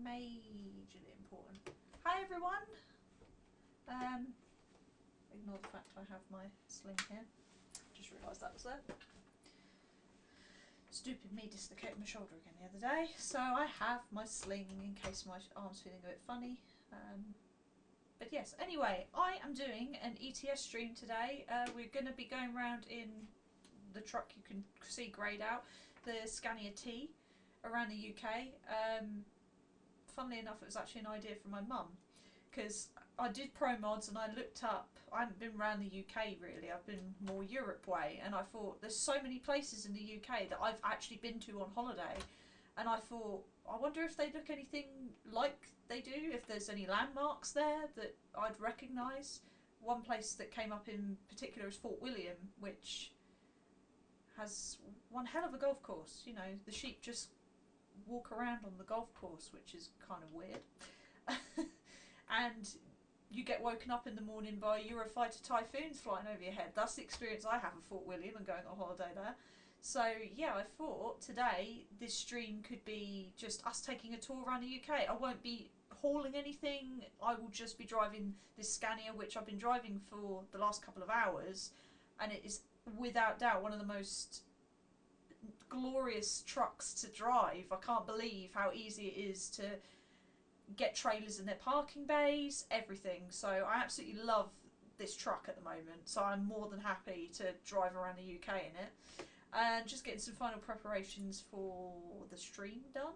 majorly important. Hi everyone! Ignore the fact I have my sling here. Just realised that was there. Stupid me dislocated my shoulder again the other day. So I have my sling in case my arm's feeling a bit funny. But yes, anyway, I am doing an ETS stream today. We're going to be going around in the truck you can see greyed out, the Scania T, around the UK. Funnily enough, it was actually an idea from my mum, because I did ProMods and I looked up, I haven't been around the UK really, I've been more Europe way, and I thought there's so many places in the UK that I've actually been to on holiday, and I thought, I wonder if they look anything like they do, if there's any landmarks there that I'd recognise. One place that came up in particular is Fort William, which has one hell of a golf course. You know, the sheep just walk around on the golf course, which is kind of weird. And you get woken up in the morning by Eurofighter Typhoons flying over your head. That's the experience I have of Fort William and going on holiday there. So yeah, I thought today this stream could be just us taking a tour around the UK. I won't be hauling anything, I will just be driving this Scania, which I've been driving for the last couple of hours, and it is without doubt one of the most glorious trucks to drive. I can't believe how easy it is to get trailers in their parking bays, everything. So I absolutely love this truck at the moment, so I'm more than happy to drive around the UK in it. And just getting some final preparations for the stream done.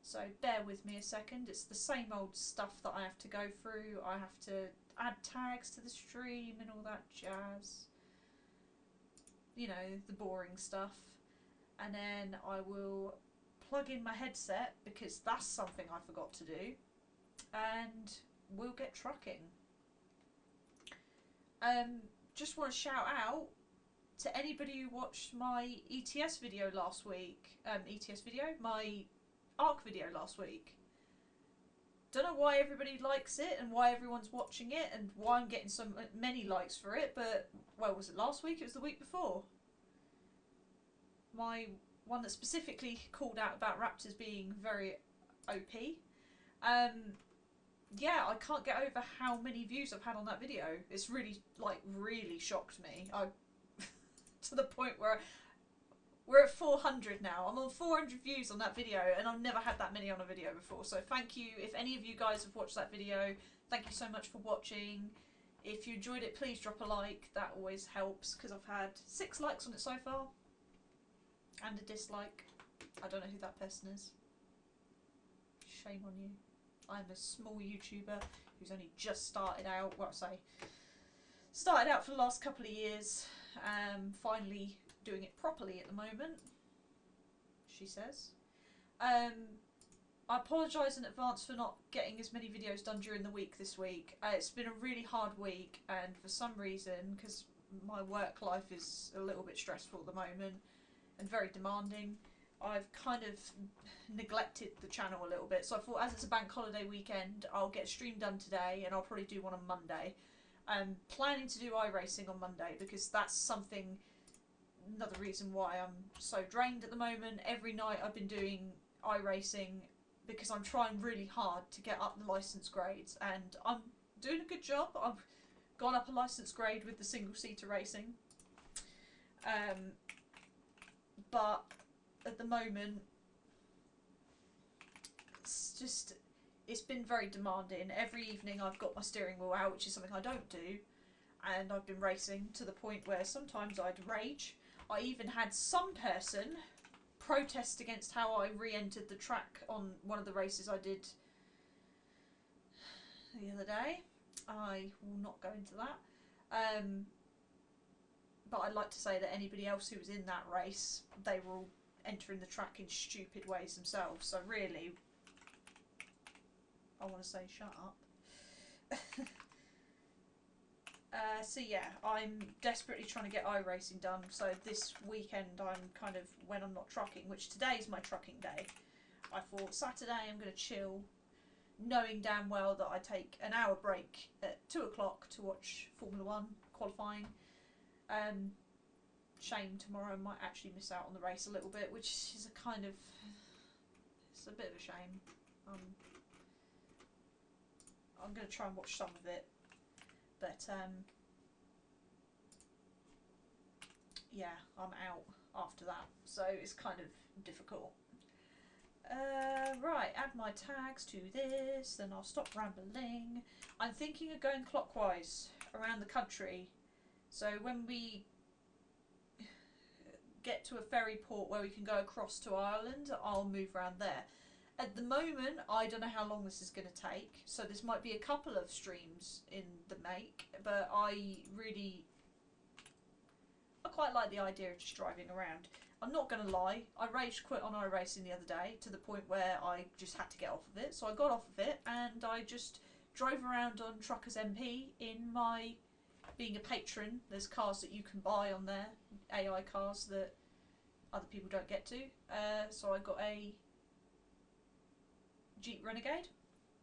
So bear with me a second, it's the same old stuff that I have to go through. I have to add tags to the stream and all that jazz. You know, the boring stuff. And then I will plug in my headset, because that's something I forgot to do, and we'll get trucking. Just want to shout out to anybody who watched my ETS video last week, my ARC video last week. Don't know why everybody likes it and why everyone's watching it and why I'm getting so many likes for it, but, well, was it last week? It was the week before. My one that specifically called out about Raptors being very OP. Yeah, I can't get over how many views I've had on that video. It's really, like, really shocked me. To the point where we're at 400 now. I'm on 400 views on that video, and I've never had that many on a video before. So thank you. If any of you guys have watched that video, thank you so much for watching. If you enjoyed it, please drop a like. That always helps, because I've had 6 likes on it so far. And a dislike. I don't know who that person is. Shame on you. I'm a small YouTuber who's only just started out. Well, I say, started out for the last couple of years. Finally doing it properly at the moment, she says. I apologise in advance for not getting as many videos done during the week this week. It's been a really hard week, and for some reason, because my work life is a little bit stressful at the moment and very demanding, I've kind of neglected the channel a little bit. So I thought, as it's a bank holiday weekend, I'll get a stream done today, and I'll probably do one on Monday. I'm planning to do iRacing on Monday, because that's something, another reason why I'm so drained at the moment. Every night I've been doing iRacing because I'm trying really hard to get up the licence grades, and I'm doing a good job. I've gone up a licence grade with the single-seater racing. But at the moment, it's been very demanding. Every evening I've got my steering wheel out, which is something I don't do, and I've been racing to the point where sometimes I'd rage. I even had some person protest against how I re-entered the track on one of the races I did the other day. I will not go into that. But I'd like to say that anybody else who was in that race, they were all entering the track in stupid ways themselves. So really, I want to say shut up. So yeah, I'm desperately trying to get iRacing done. So this weekend I'm kind of, when I'm not trucking, which today is my trucking day, I thought Saturday I'm going to chill, knowing damn well that I take an hour break at 2 o'clock to watch Formula 1 qualifying. Shame tomorrow I might actually miss out on the race a little bit, which is a kind of, it's a bit of a shame. I'm going to try and watch some of it, but yeah, I'm out after that, so it's kind of difficult. Right, add my tags to this, then I'll stop rambling. I'm thinking of going clockwise around the country, so when we get to a ferry port where we can go across to Ireland, I'll move around there. At the moment, I don't know how long this is going to take, so this might be a couple of streams in the make, but I quite like the idea of just driving around. I'm not going to lie, I rage quit on iRacing the other day to the point where I just had to get off of it, so I got off of it and I just drove around on Truckers MP in my, being a patron, there's cars that you can buy on there, AI cars that other people don't get to, so I got a Jeep Renegade,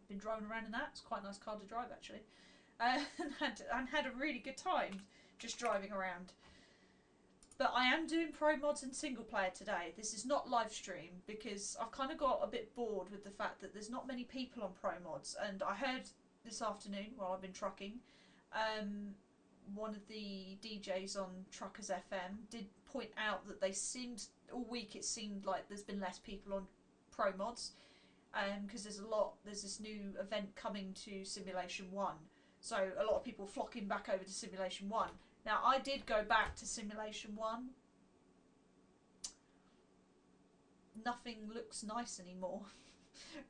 been driving around in that, it's quite a nice car to drive actually, and had a really good time just driving around. But I am doing ProMods and single player today. This is not live stream because I've kind of got a bit bored with the fact that there's not many people on ProMods, and I heard this afternoon while I've been trucking, one of the DJs on Truckers FM did point out that they seemed, all week it seemed like there's been less people on ProMods, because there's this new event coming to Simulation 1, so a lot of people flocking back over to Simulation 1. Now I did go back to Simulation 1, nothing looks nice anymore.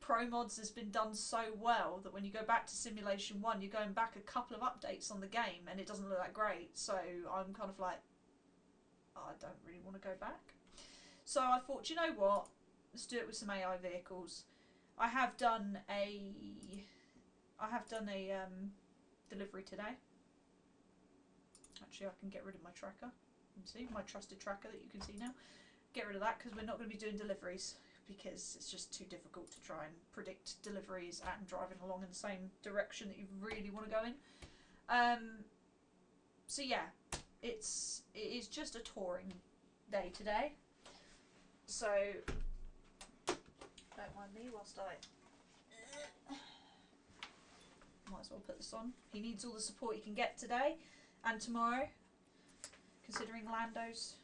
ProMods has been done so well that when you go back to Simulation 1 you're going back a couple of updates on the game and it doesn't look that great, so I'm kind of like, oh, I don't really want to go back. So I thought, you know what, let's do it with some AI vehicles. I have done a delivery today. Actually, I can get rid of my tracker. You can see my trusted tracker that you can see now. Get rid of that because we're not going to be doing deliveries because it's just too difficult to try and predict deliveries and driving along in the same direction that you really want to go in. So yeah, it is just a touring day today. So don't mind me whilst I might as well put this on. He needs all the support he can get today and tomorrow, considering Lando's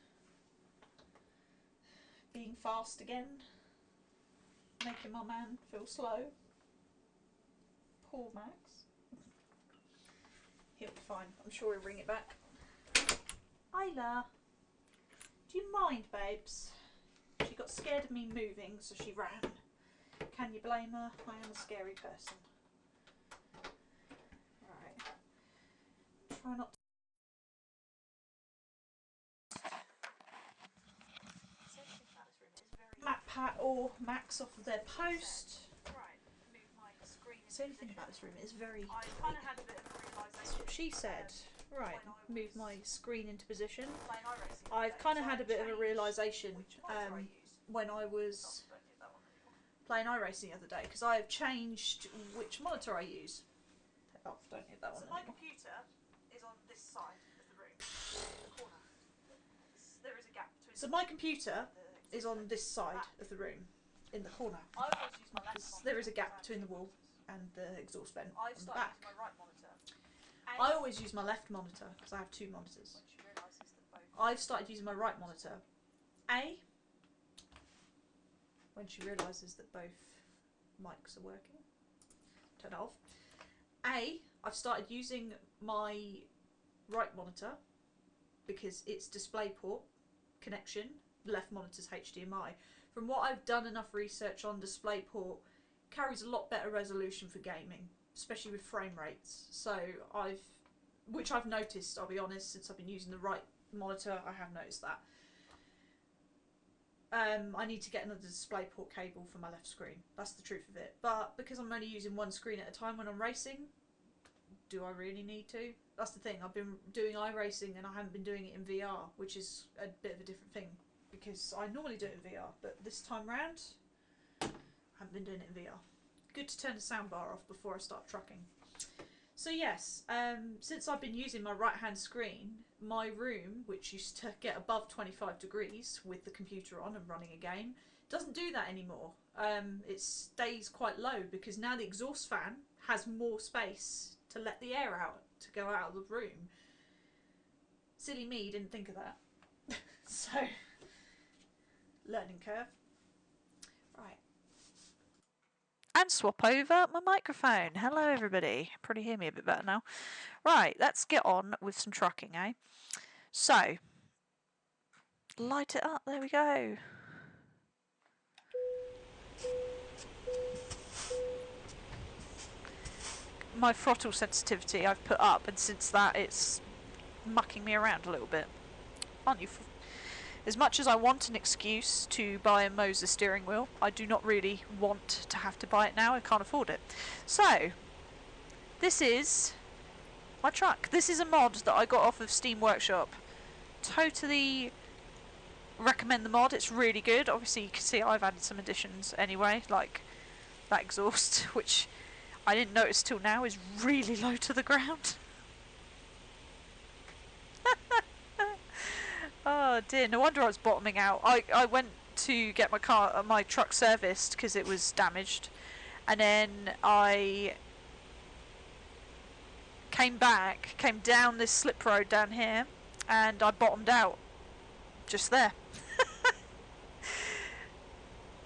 being fast again, making my man feel slow. Poor Max. He'll be fine. I'm sure he'll bring it back. Isla, do you mind, babes? She got scared of me moving, so she ran. Can you blame her? I am a scary person. Right. Try not to. Pat or Max off of their post. Say anything about this room, it's very tight. That's what she said. Right, move my screen into position. I've kind of had a bit of a realisation when I was playing iRacing the other day, because I have changed which monitor I use. Oh, don't hit that one. So my computer is on this side of the room, the corner. There is a gap between. So my computer is on this side of the room, in the corner. There is a gap between the wall and the exhaust vent on the back. I always use my left monitor because I have two monitors. I've started using my right monitor. When she realises that both mics are working. Turn it off. I've started using my right monitor because it's DisplayPort connection. The left monitor's HDMI. From what I've done enough research on DisplayPort, carries a lot better resolution for gaming, especially with frame rates. So which I've noticed, I'll be honest, since I've been using the right monitor, I have noticed that. I need to get another DisplayPort cable for my left screen. That's the truth of it. But because I'm only using one screen at a time when I'm racing, do I really need to? That's the thing. I've been doing iRacing and I haven't been doing it in VR, which is a bit of a different thing because I normally do it in VR, but this time round, I haven't been doing it in VR. Good to turn the soundbar off before I start trucking. So yes, since I've been using my right hand screen, my room, which used to get above 25 degrees with the computer on and running a game, doesn't do that anymore. It stays quite low because now the exhaust fan has more space to let the air out, to go out of the room. Silly me didn't think of that. So, learning curve. Right. And swap over my microphone. Hello everybody. Probably hear me a bit better now. Right, let's get on with some trucking, eh? So, light it up, there we go. My throttle sensitivity I've put up, and since that it's mucking me around a little bit. Aren't you? As much as I want an excuse to buy a Moser steering wheel, I do not really want to have to buy it now. I can't afford it. So, this is my truck. This is a mod that I got off of Steam Workshop. Totally recommend the mod. It's really good. Obviously, you can see I've added some additions anyway, like that exhaust, which I didn't notice till now is really low to the ground. Oh dear, no wonder I was bottoming out. I went to get my truck serviced because it was damaged, and then I came down this slip road down here, and I bottomed out just there.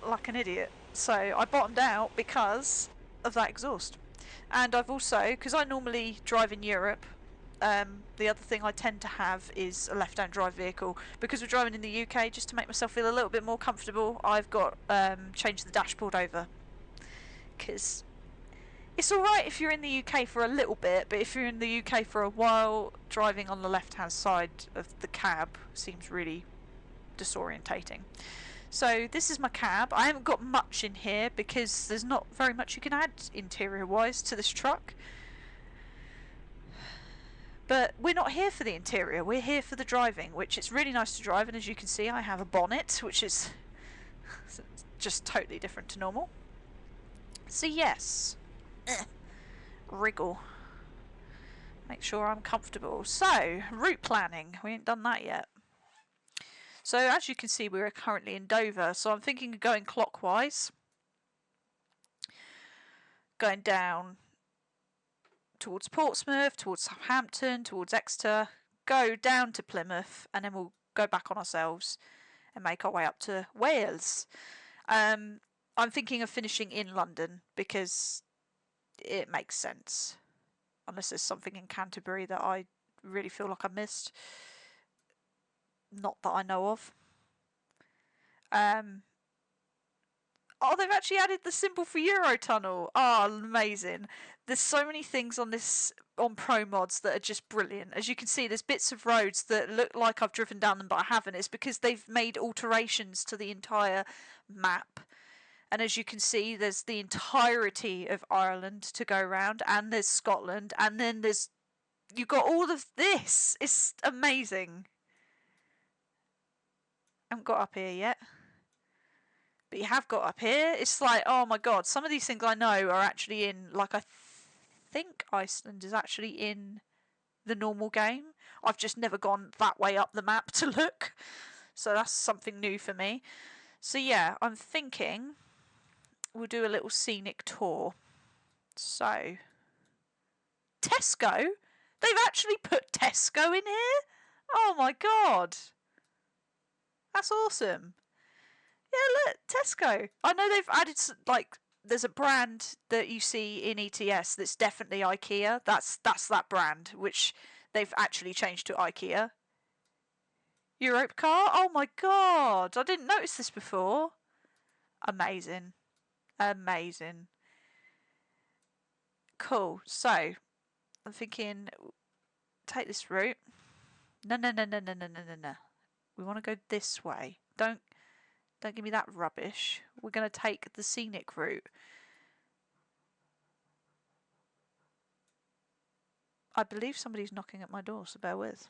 Like an idiot. So I bottomed out because of that exhaust. And I've also, because I normally drive in Europe, the other thing I tend to have is a left-hand drive vehicle. Because we're driving in the UK, just to make myself feel a little bit more comfortable, I've got changed the dashboard over. Because it's alright if you're in the UK for a little bit, but if you're in the UK for a while, driving on the left-hand side of the cab seems really disorientating. So this is my cab. I haven't got much in here because there's not very much you can add interior-wise to this truck. But we're not here for the interior, we're here for the driving, which it's really nice to drive, and as you can see I have a bonnet, which is just totally different to normal. So yes, wriggle. Make sure I'm comfortable. So, route planning, we ain't done that yet. So as you can see we're currently in Dover, so I'm thinking of going clockwise. Going down towards Portsmouth, towards Southampton, towards Exeter, go down to Plymouth, and then we'll go back on ourselves and make our way up to Wales. I'm thinking of finishing in London because it makes sense. Unless there's something in Canterbury that I really feel like I missed. Not that I know of. Oh, they've actually added the symbol for Eurotunnel. Oh, amazing. There's so many things on ProMods that are just brilliant. As you can see, there's bits of roads that look like I've driven down them, but I haven't. It's because they've made alterations to the entire map. And as you can see, there's the entirety of Ireland to go around, and there's Scotland, and then you've got all of this. It's amazing. I haven't got up here yet. But you have got up here. It's like, oh my god, some of these things I know are actually in, like, I think Iceland is actually in the normal game. I've just never gone that way up the map to look. So that's something new for me. So yeah, I'm thinking we'll do a little scenic tour. So, Tesco? They've actually put Tesco in here? Oh my god. That's awesome. Yeah, look, Tesco. I know they've added, like, there's a brand that you see in ETS that's definitely IKEA. That's that brand, which they've actually changed to IKEA. EuroTruck? Oh my god, I didn't notice this before. Amazing. Amazing. Cool. So, I'm thinking, take this route. No. We want to go this way. Don't give me that rubbish. We're going to take the scenic route. I believe somebody's knocking at my door, so bear with.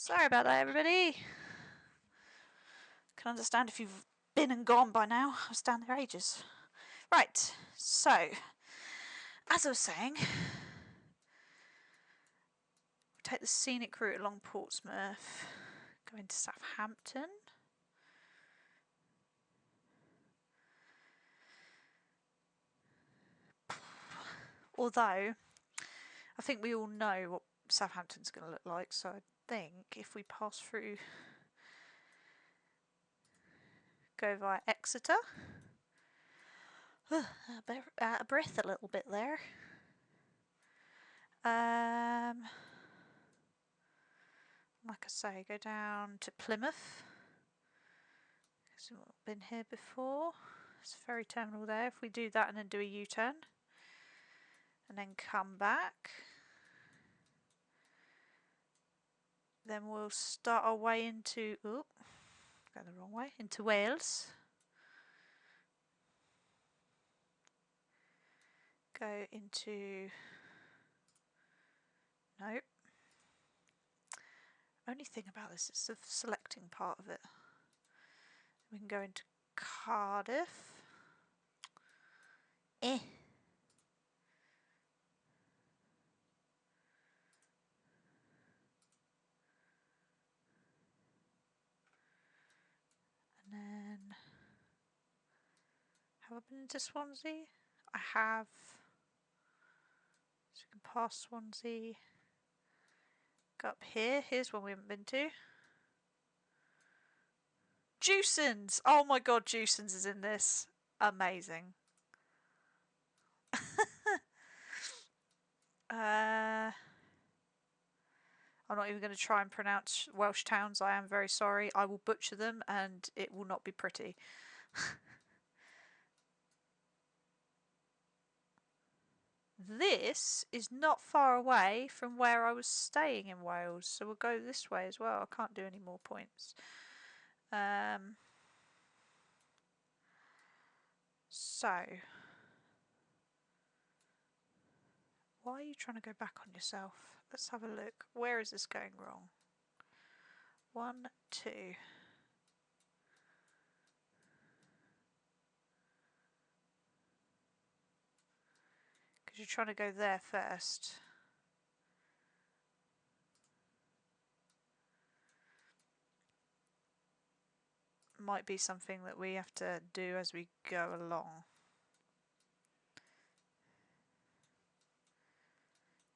Sorry about that, everybody. Can understand if you've been and gone by now. I was down there ages. Right, so as I was saying, we take the scenic route along Portsmouth, go into Southampton. Although, I think we all know what Southampton's going to look like, so I think if we pass through, go via Exeter. Out of breath a little bit there. Like I say, go down to Plymouth. We've been here before. It's a ferry terminal there. If we do that and then do a U-turn, and then come back, then we'll start our way into, oh, going the wrong way, into Wales. Go into, nope. Only thing about this is the selecting part of it. We can go into Cardiff. And then, have I been into Swansea? I have. So we can pass Swansea. Go up here. Here's one we haven't been to. Jewsons! Oh my god, Jewsons is in this. Amazing. I'm not even going to try and pronounce Welsh towns. I am very sorry. I will butcher them and it will not be pretty. This is not far away from where I was staying in Wales, so we'll go this way as well. I can't do any more points. So, why are you trying to go back on yourself? Let's have a look. Where is this going wrong? 1, 2. Because you're trying to go there first. Might be something that we have to do as we go along.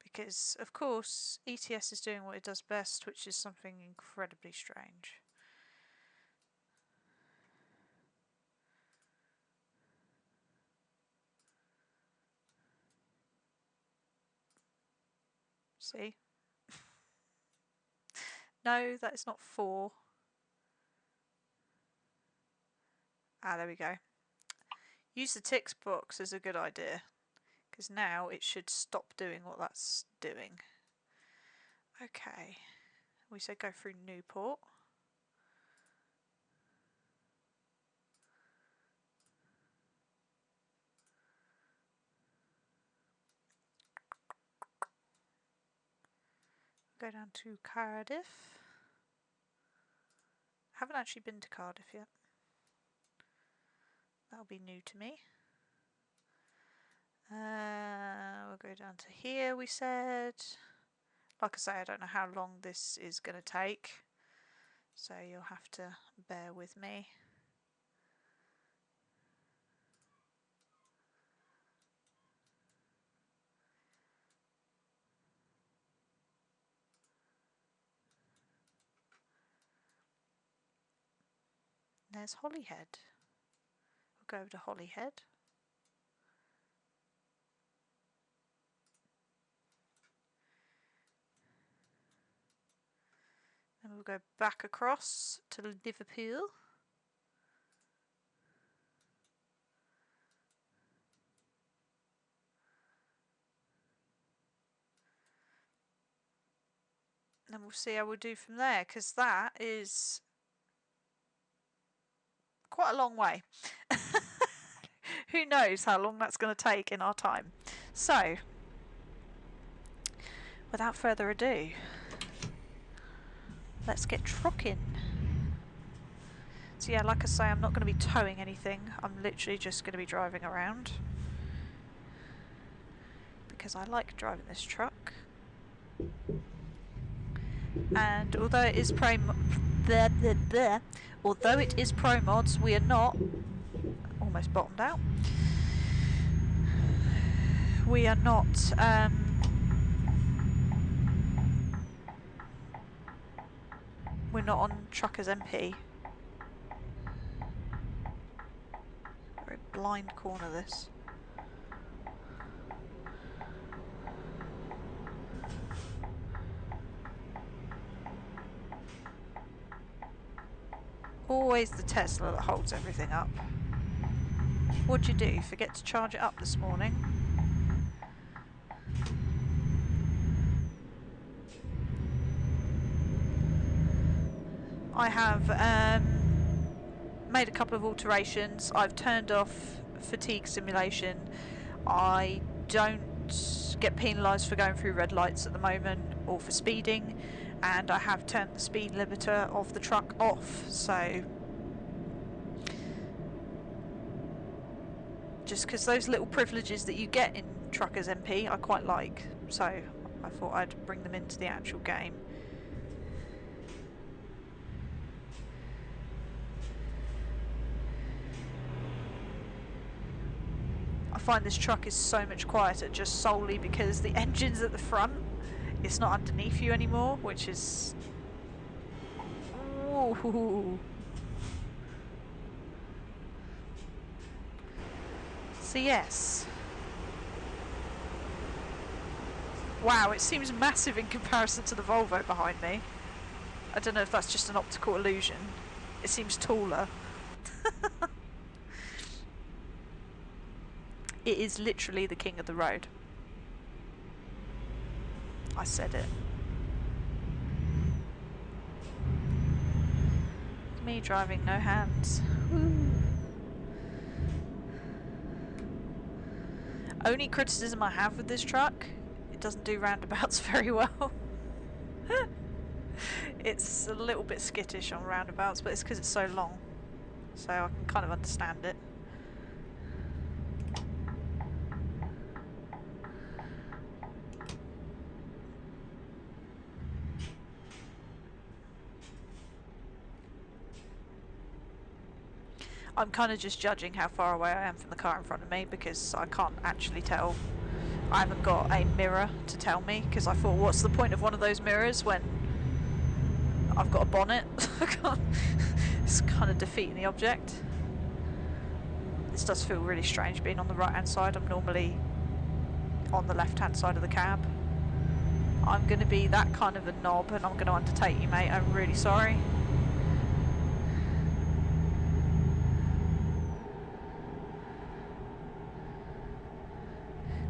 Because, of course, ETS is doing what it does best, which is something incredibly strange. See? No, that is not 4. Ah, there we go. Use the ticks box is a good idea, because now it should stop doing what that's doing. Okay, we said go through Newport. Go down to Cardiff. I haven't actually been to Cardiff yet. That'll be new to me. We'll go down to here, we said. Like I say, I don't know how long this is going to take, so you'll have to bear with me. There's Holyhead. We'll go over to Holyhead. Then we'll go back across to Liverpool. And we'll see how we'll do from there, because that is quite a long way. Who knows how long that's going to take in our time. So, without further ado, let's get trucking. So yeah, like I say, I'm not going to be towing anything. I'm literally just going to be driving around. Because I like driving this truck. And although it is ProMods, we are not... Almost bottomed out. We are not... we're not on Truckers MP. Very blind corner this. Always the Tesla that holds everything up. What'd you do? Forget to charge it up this morning? I have made a couple of alterations. I've turned off fatigue simulation. I don't get penalised for going through red lights at the moment or for speeding, and I have turned the speed limiter of the truck off, so just because those little privileges that you get in Truckers MP I quite like, so I thought I'd bring them into the actual game. I find this truck is so much quieter just solely because the engine's at the front. It's not underneath you anymore, which is... Ooh. So yes. Wow, it seems massive in comparison to the Volvo behind me. I don't know if that's just an optical illusion. It seems taller. It is literally the king of the road. I said it. Me driving, no hands. Woo. Only criticism I have with this truck, it doesn't do roundabouts very well. It's a little bit skittish on roundabouts, but it's because it's so long. So I can kind of understand it. I'm kind of just judging how far away I am from the car in front of me because I can't actually tell. I haven't got a mirror to tell me because I thought, what's the point of one of those mirrors when I've got a bonnet? It's kind of defeating the object. This does feel really strange being on the right hand side. I'm normally on the left hand side of the cab. I'm going to be that kind of a knob and I'm going to undertake you, mate. I'm really sorry.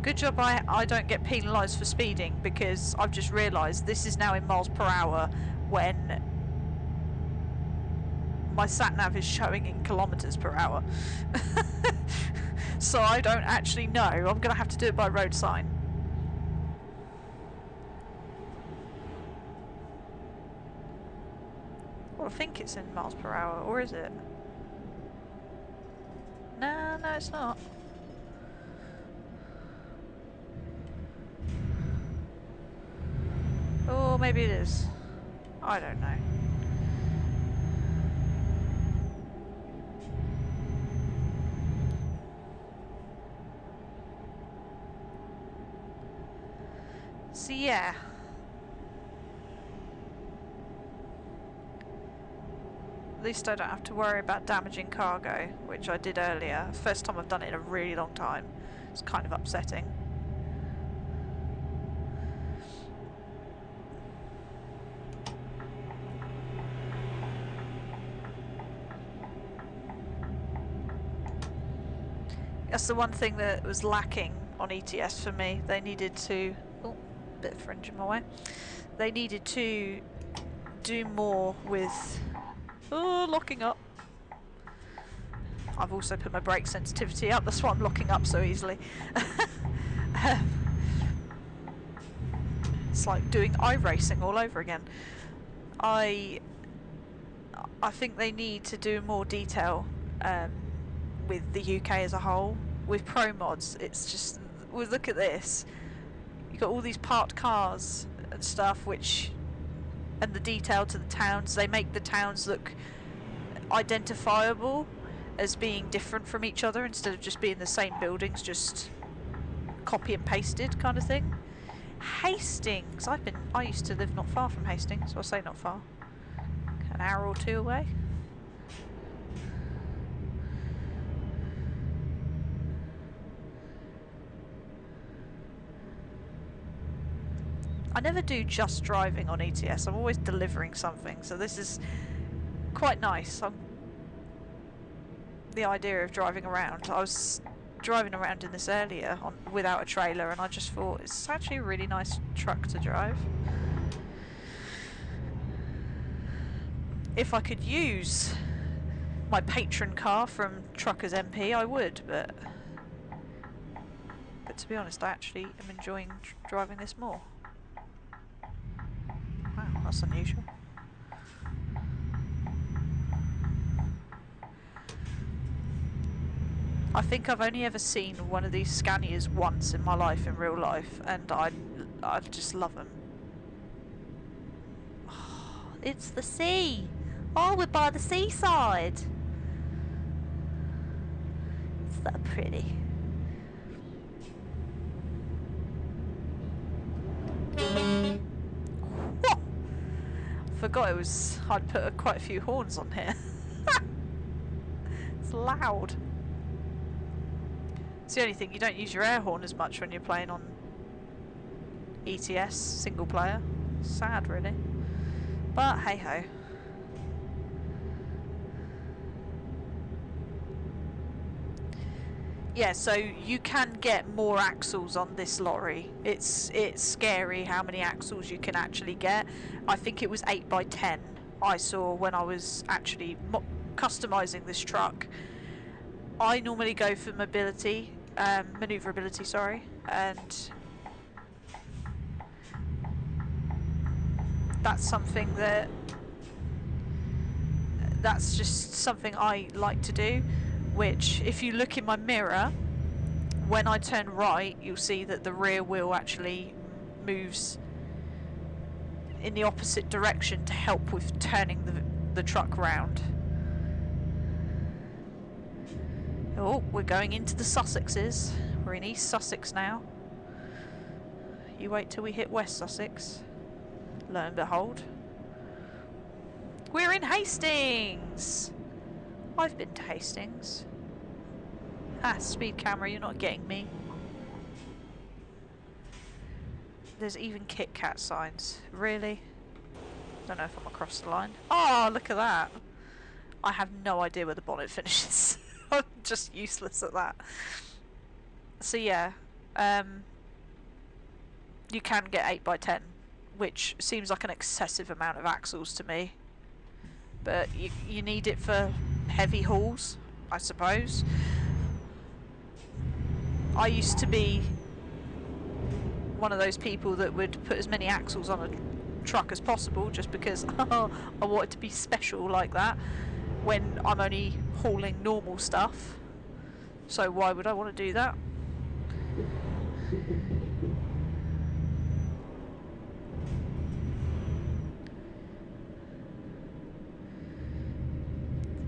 Good job I don't get penalised for speeding because I've just realised this is now in miles per hour when my sat-nav is showing in kilometres per hour. So I don't actually know. I'm going to have to do it by road sign. Well, I think it's in miles per hour, or is it? No, it's not. Or maybe it is. I don't know. So yeah. At least I don't have to worry about damaging cargo, which I did earlier. First time I've done it in a really long time. It's kind of upsetting. That's the one thing that was lacking on ETS for me. They needed to... Oh, bit of fringe in my way. They needed to do more with... Oh, locking up. I've also put my brake sensitivity up. That's why I'm locking up so easily. It's like doing iRacing all over again. I think they need to do more detail with the UK as a whole. With ProMods, it's just, well, look at this. You've got all these parked cars and stuff, and the detail to the towns. They make the towns look identifiable as being different from each other instead of just being the same buildings, just copy and pasted kind of thing. Hastings. I used to live not far from Hastings, so I say not far. An hour or two away. I never do just driving on ETS, I'm always delivering something, so this is quite nice. The idea of driving around. I was driving around in this earlier without a trailer, and I just thought it's actually a really nice truck to drive. If I could use my patron car from Truckers MP, I would, but to be honest, I actually am enjoying driving this more. Wow, that's unusual. I think I've only ever seen one of these Scanias once in my life, in real life, and I just love them. Oh, it's the sea! Oh, we're by the seaside! It's so pretty. Whoa! Forgot I'd put quite a few horns on here. It's loud. It's the only thing, you don't use your air horn as much when you're playing on ETS single player. Sad, really. But hey ho. Yeah, so you can get more axles on this lorry. It's scary how many axles you can actually get. I think it was 8x10 I saw when I was actually customising this truck. I normally go for manoeuvrability, sorry, and that's just something I like to do, which if you look in my mirror, when I turn right, you'll see that the rear wheel actually moves in the opposite direction to help with turning the truck round. Oh, we're going into the Sussexes. We're in East Sussex now. You wait till we hit West Sussex. Lo and behold. We're in Hastings! I've been to Hastings. Ah, speed camera, you're not getting me. There's even Kit Kat signs. Really? Don't know if I'm across the line. Oh, look at that. I have no idea where the bonnet finishes. I'm just useless at that. So yeah, you can get 8x10, which seems like an excessive amount of axles to me. But you need it for heavy hauls, I suppose. I used to be one of those people that would put as many axles on a truck as possible, just because I want it to be special like that, when I'm only hauling normal stuff. So why would I want to do that?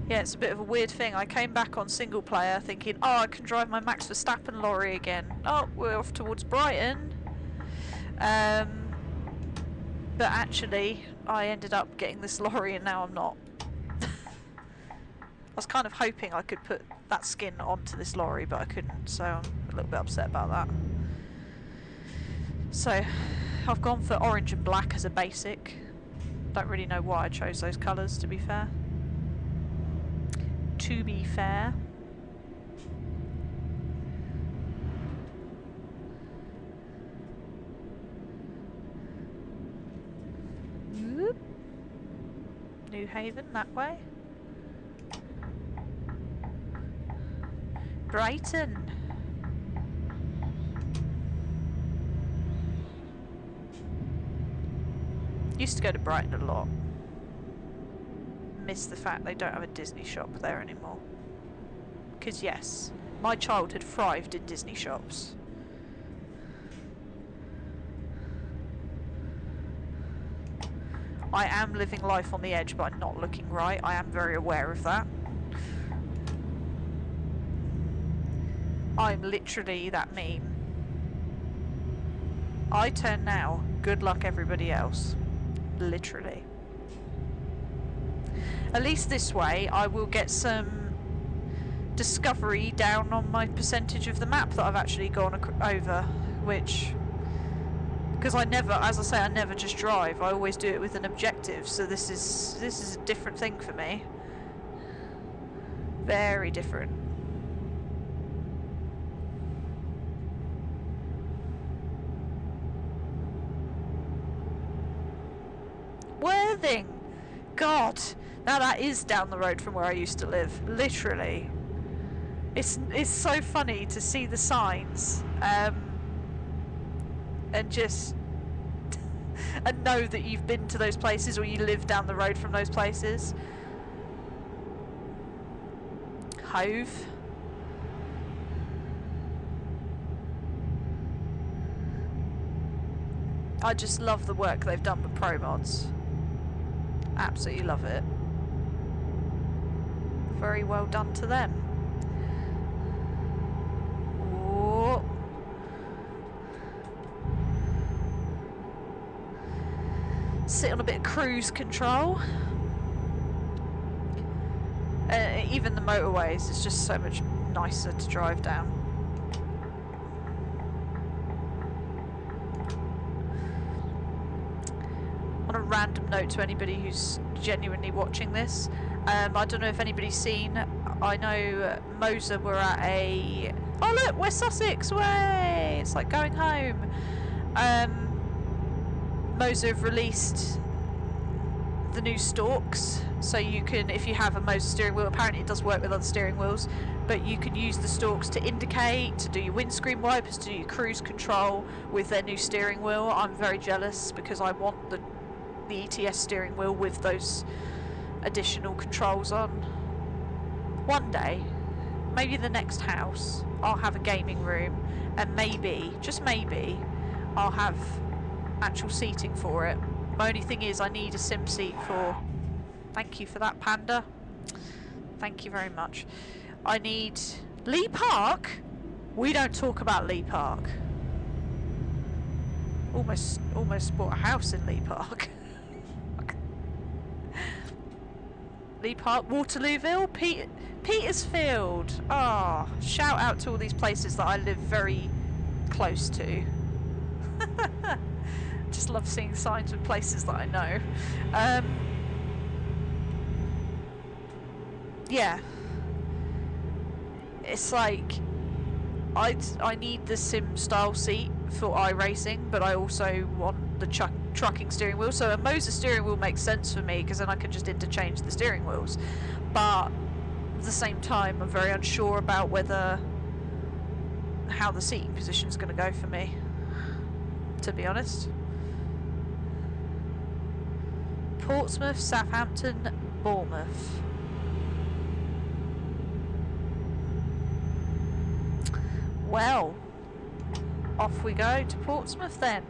Yeah, it's a bit of a weird thing. I came back on single player thinking, oh, I can drive my Max Verstappen lorry again. Oh, we're off towards Brighton. But actually, I ended up getting this lorry and now I'm not. I was kind of hoping I could put that skin onto this lorry, but I couldn't, so I'm a little bit upset about that. So, I've gone for orange and black as a basic. Don't really know why I chose those colours, to be fair. Whoop. New Haven, that way. Brighton. Used to go to Brighton a lot. miss the fact they don't have a Disney shop there anymore. Because yes, my childhood thrived in Disney shops. I am living life on the edge, but I'm not looking right. I am very aware of that. I'm literally that meme. I turn now, good luck everybody else. Literally. At least this way I will get some discovery down on my percentage of the map that I've actually gone over, which, because I never, as I say, I never just drive. I always do it with an objective, so this is a different thing for me. Very different. Worthing! God! Now that is down the road from where I used to live. Literally. It's so funny to see the signs. And just... and know that you've been to those places or you live down the road from those places. Hove. I just love the work they've done with ProMods. Absolutely love it. Very well done to them. Ooh. Sit on a bit of cruise control. Even the motorways is just so much nicer to drive down. On a random note to anybody who's genuinely watching this, I don't know if anybody's seen, I know Moser were at a... oh look, West Sussex, way! It's like going home. Moser have released the new stalks, so you can, if you have a Moser steering wheel, apparently it does work with other steering wheels, but you can use the stalks to indicate, to do your windscreen wipers, to do your cruise control with their new steering wheel. I'm very jealous because I want the ETS steering wheel with those additional controls on. One day, maybe the next house, I'll have a gaming room, and maybe, just maybe, I'll have actual seating for it. My only thing is I need a sim seat for... thank you for that, Panda. Thank you very much. I need... Lee Park? We don't talk about Lee Park. Almost bought a house in Lee Park. Lee Park, Waterlooville, Petersfield. Ah, oh, shout out to all these places that I live very close to. Just love seeing signs of places that I know. Yeah, it's like I need the sim style seat for iRacing, but I also want the trucking steering wheel. So a Moser steering wheel makes sense for me because then I can just interchange the steering wheels. But at the same time, I'm very unsure about how the seating position is going to go for me, to be honest. Portsmouth, Southampton, Bournemouth. Well, off we go to Portsmouth then.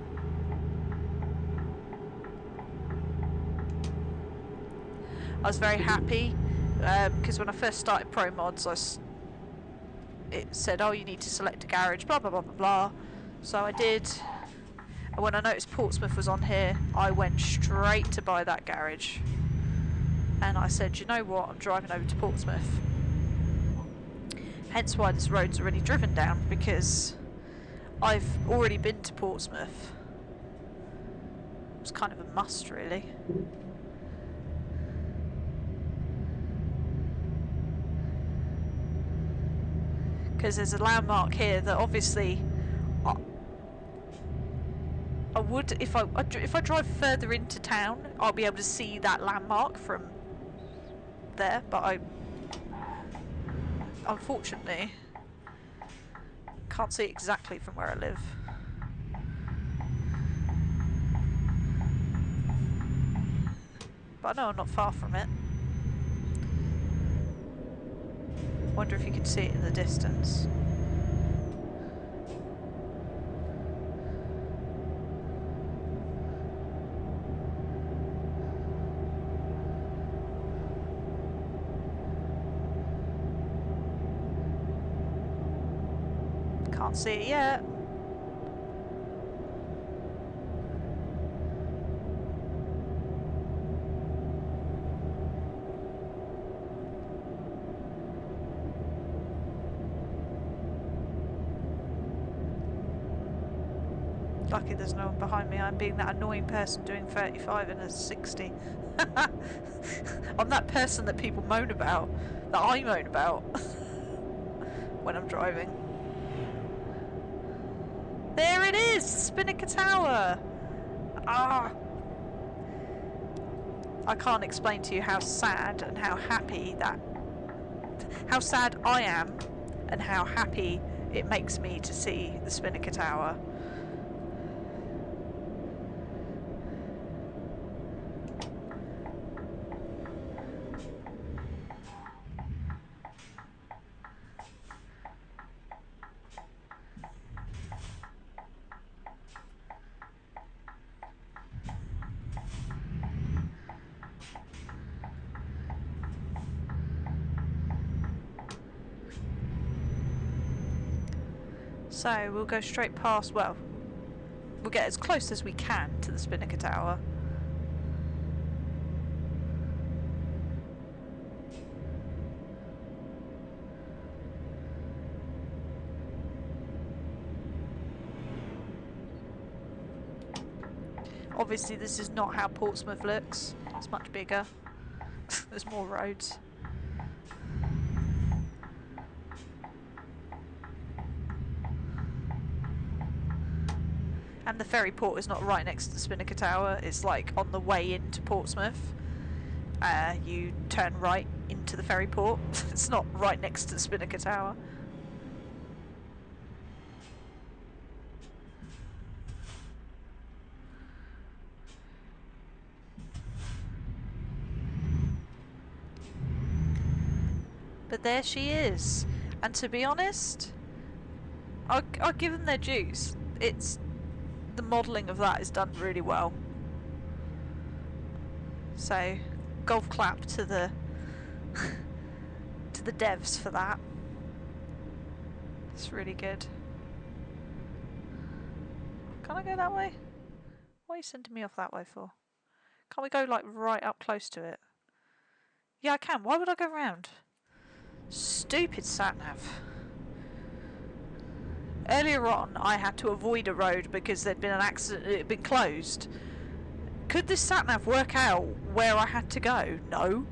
I was very happy because when I first started ProMods, it said, oh, you need to select a garage, blah blah blah blah blah. So I did, and when I noticed Portsmouth was on here, I went straight to buy that garage. And I said, you know what, I'm driving over to Portsmouth. Hence why this road's already driven down, because I've already been to Portsmouth. It was kind of a must, really. Because there's a landmark here that obviously I would, if I drive further into town, I'll be able to see that landmark from there, but I unfortunately can't see it exactly from where I live. But I know I'm not far from it. Wonder if you could see it in the distance. Can't see it yet. Lucky there's no one behind me. I'm being that annoying person doing 35 in a 60. I'm that person that people moan about, that I moan about when I'm driving. There it is! Scenia Tower! Ah! I can't explain to you how sad and how happy how sad I am and how happy it makes me to see the Scenia Tower. So we'll go straight past, well, we'll get as close as we can to the Scenia Tower. Obviously this is not how Portsmouth looks, it's much bigger, there's more roads. And the ferry port is not right next to the Scenia Tower, it's like on the way into Portsmouth. You turn right into the ferry port, it's not right next to the Scenia Tower. But there she is, and to be honest, I'll give them their dues. The modelling of that is done really well. So, golf clap to the to the devs for that. It's really good. Can I go that way? What are you sending me off that way for? Can't we go like right up close to it? Yeah, I can. Why would I go round? Stupid sat-nav. Earlier on, I had to avoid a road because there'd been an accident, it had been closed. Could this sat-nav work out where I had to go? No.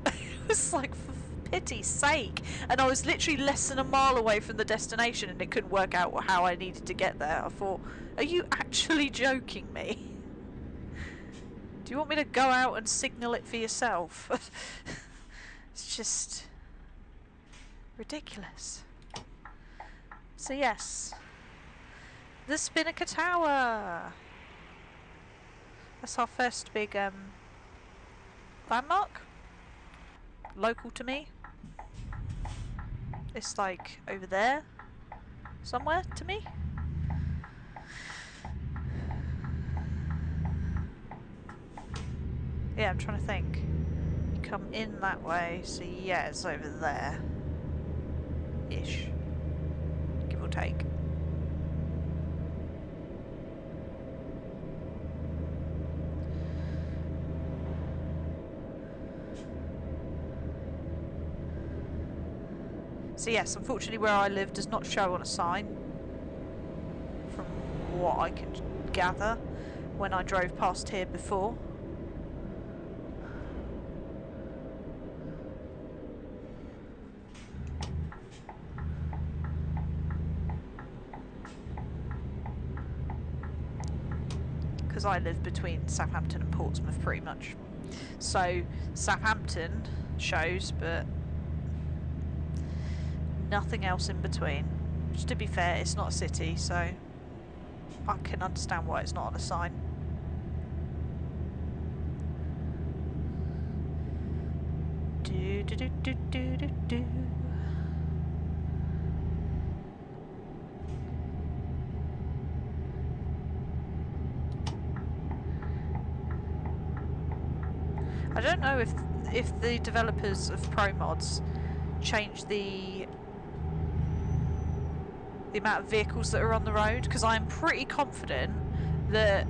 It was like, for pity's sake. And I was literally less than a mile away from the destination and it couldn't work out how I needed to get there. I thought, are you actually joking me? Do you want me to go out and signal it for yourself? It's just ridiculous. So yes, the Scenia Tower. That's our first big landmark. Local to me. It's like over there somewhere to me. Yeah, I'm trying to think. You come in that way, so yeah, it's over there. Ish. Give or take. So yes, unfortunately where I live does not show on a sign, from what I can gather when I drove past here before. Because I live between Southampton and Portsmouth pretty much. So Southampton shows, but nothing else in between. Just to be fair, it's not a city, so I can understand why it's not on a sign. Do do do do do do do. I don't know if the developers of ProMods changed the amount of vehicles that are on the road, because I'm pretty confident that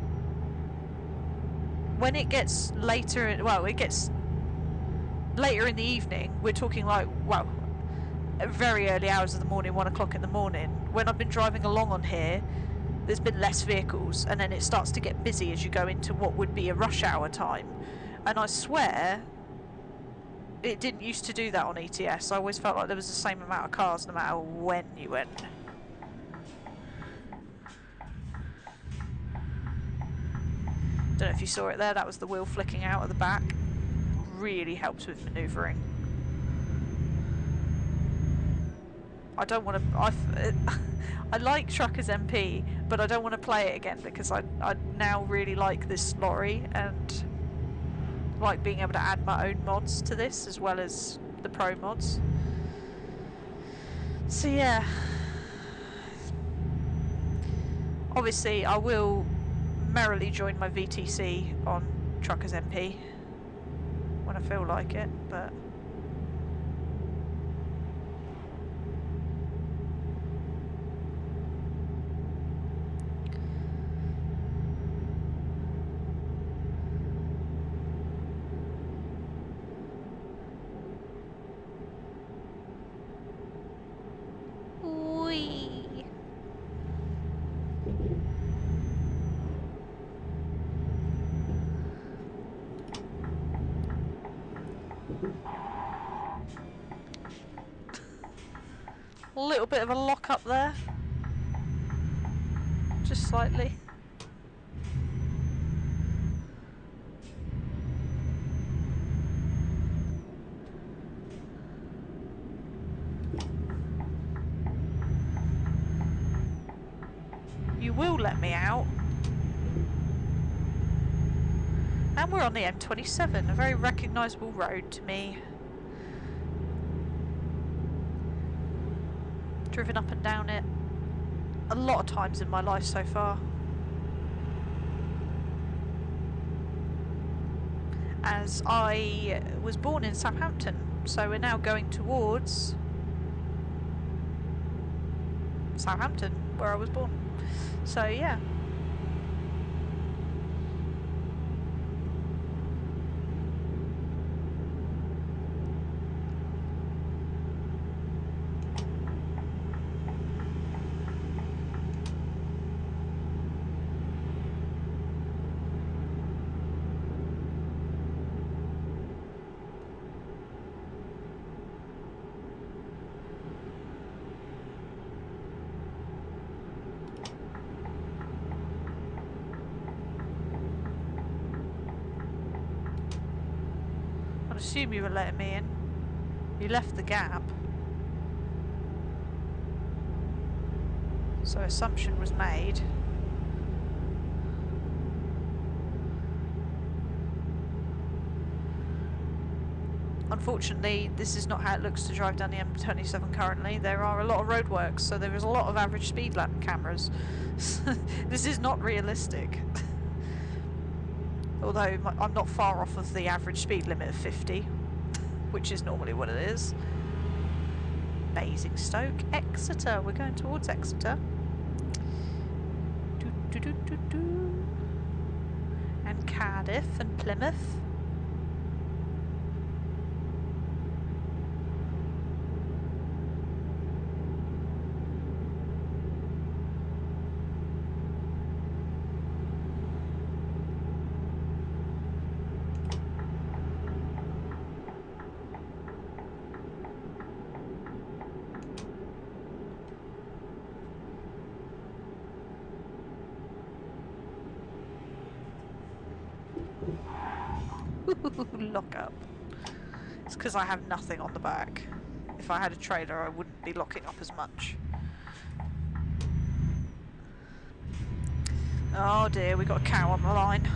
when it gets later, well, it gets later in the evening, we're talking like, well, very early hours of the morning, 1 o'clock in the morning, when I've been driving along on here, there's been less vehicles, and then it starts to get busy as you go into what would be a rush hour time. And I swear it didn't used to do that on ETS. I always felt like there was the same amount of cars no matter when you went. Don't know if you saw it there, that was the wheel flicking out at the back. Really helps with manoeuvring. I don't want to... I like Truckers MP, but I don't want to play it again because I now really like this lorry and like being able to add my own mods to this as well as the Pro mods. So yeah. Obviously I will merrily join my VTC on Truckers MP when I feel like it, but a little bit of a lock up there, just slightly. You will let me out. And we're on the M27, a very recognisable road to me. Driven up and down it a lot of times in my life so far. As I was born in Southampton, so we're now going towards Southampton, where I was born. So yeah. I assume you were letting me in. You left the gap. So assumption was made. Unfortunately, this is not how it looks to drive down the M27 currently. There are a lot of roadworks, so there is a lot of average speed cameras. This is not realistic. Although I'm not far off of the average speed limit of 50, which is normally what it is. Basingstoke, Exeter. We're going towards Exeter. And Cardiff and Plymouth. Lock up. It's because I have nothing on the back. If I had a trailer, I wouldn't be locking up as much. Oh dear, we got a cow on the line.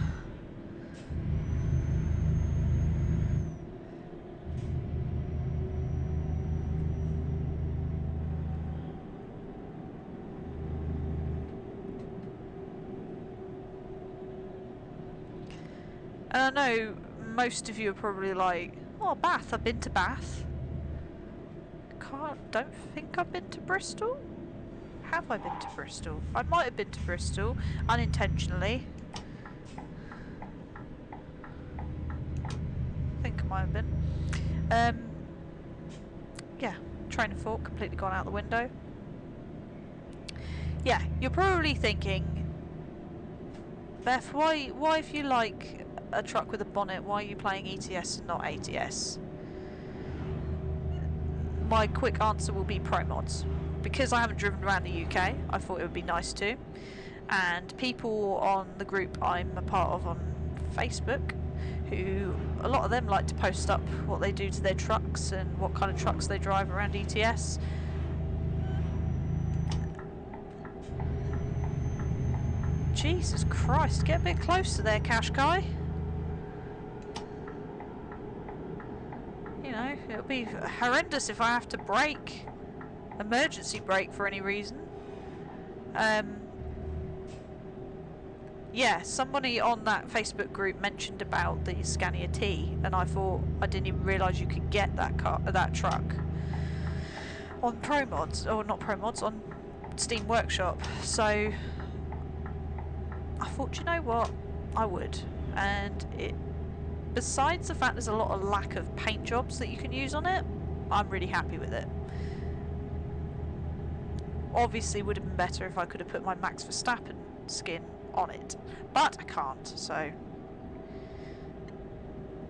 And I know most of you are probably like, oh, Bath, I've been to Bath. Don't think I've been to Bristol. Have I been to Bristol? I might have been to Bristol unintentionally. I think I might have been. Yeah, train of thought completely gone out the window. Yeah, you're probably thinking, Beth, why if you like a truck with a bonnet, why are you playing ETS and not ATS? My quick answer will be ProMods. Because I haven't driven around the UK, I thought it would be nice to. And people on the group I'm a part of on Facebook, who a lot of them like to post up what they do to their trucks and what kind of trucks they drive around ETS. Jesus Christ, get a bit closer there, Qashqai. You know, it'll be horrendous if I have to brake, emergency brake for any reason. Yeah, somebody on that Facebook group mentioned about the Scania T, and I thought, I didn't even realise you could get that truck on ProMods, or not ProMods, on Steam Workshop. So I thought, you know what, I would. And it, besides the fact there's a lot of lack of paint jobs that you can use on it, I'm really happy with it. Obviously would have been better if I could have put my Max Verstappen skin on it, but I can't, so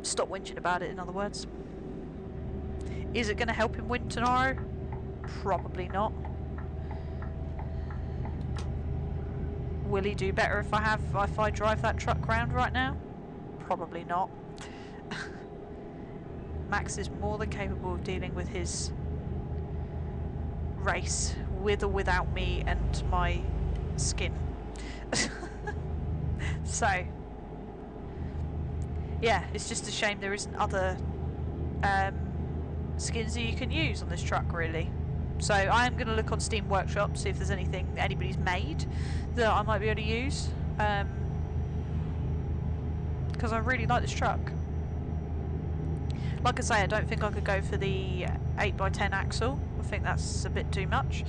stop whinging about it, in other words. Is it going to help him win tomorrow? Probably not. Will he do better if I drive that truck round right now? Probably not. Max is more than capable of dealing with his race, with or without me and my skin. So, yeah, it's just a shame there isn't other skins that you can use on this truck, really. So I am going to look on Steam Workshop, see if there's anything that anybody's made that I might be able to use, because I really like this truck. Like I say, I don't think I could go for the 8x10 axle. I think that's a bit too much.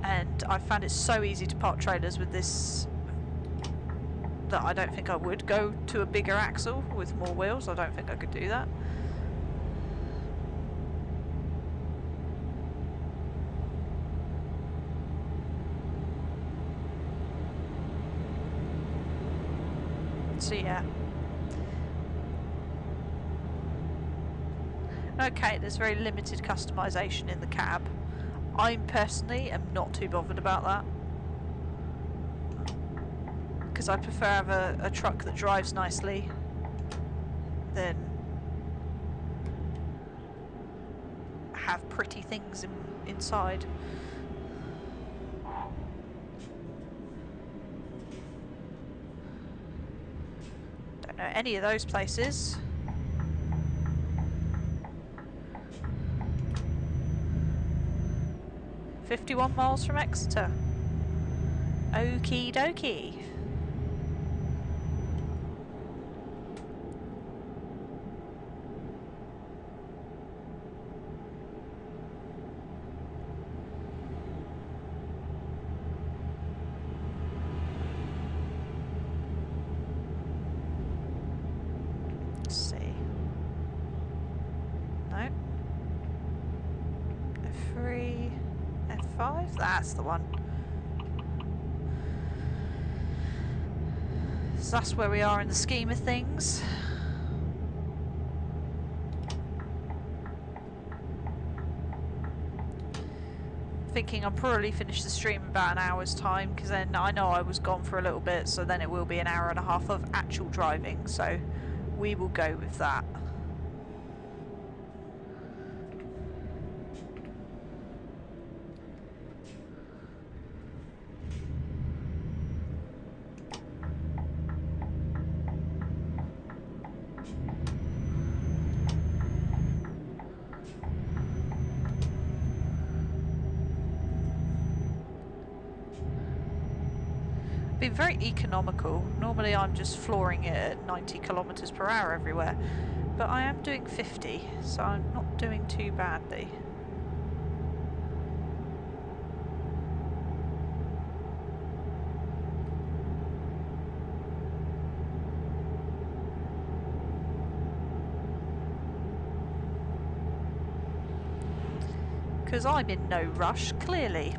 And I found it so easy to park trailers with this that I don't think I would go to a bigger axle with more wheels. I don't think I could do that. So yeah. Okay, there's very limited customization in the cab. I personally am not too bothered about that, because I prefer to have a truck that drives nicely than have pretty things inside. Don't know any of those places. "51 miles from Exeter." Okie dokie. Let's see. No. F3. F5? That's the one. So that's where we are in the scheme of things. Thinking I'll probably finish the stream in about an hour's time, because then I know I was gone for a little bit, so then it will be an hour and a half of actual driving, so we will go with that. been very economical. Normally I'm just flooring it at 90 kilometers per hour everywhere, but I am doing 50, so I'm not doing too badly. Because I'm in no rush, clearly.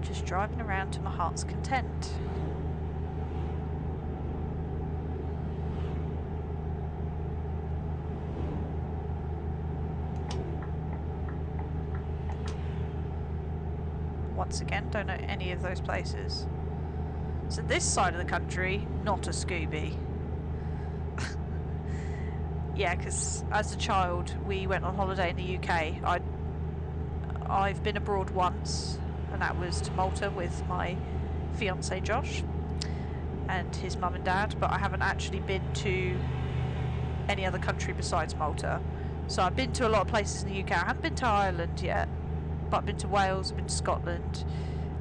Just driving around to my heart's content. Once again, don't know any of those places. So this side of the country, not a Scooby. Yeah, because as a child we went on holiday in the UK. I've been abroad once, and that was to Malta with my fiance Josh and his mum and dad, but I haven't actually been to any other country besides Malta. So I've been to a lot of places in the UK. I haven't been to Ireland yet, but I've been to Wales, I've been to Scotland.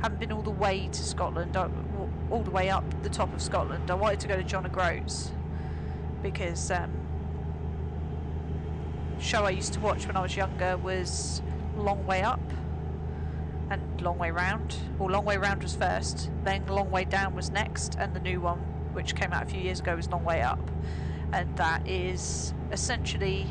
Haven't been all the way to Scotland, all the way up the top of Scotland. I wanted to go to John O'Groats because show I used to watch when I was younger was Long Way Up and Long Way Round. Well, Long Way Round was first, then Long Way Down was next, and the new one, which came out a few years ago, was Long Way Up. And that is essentially,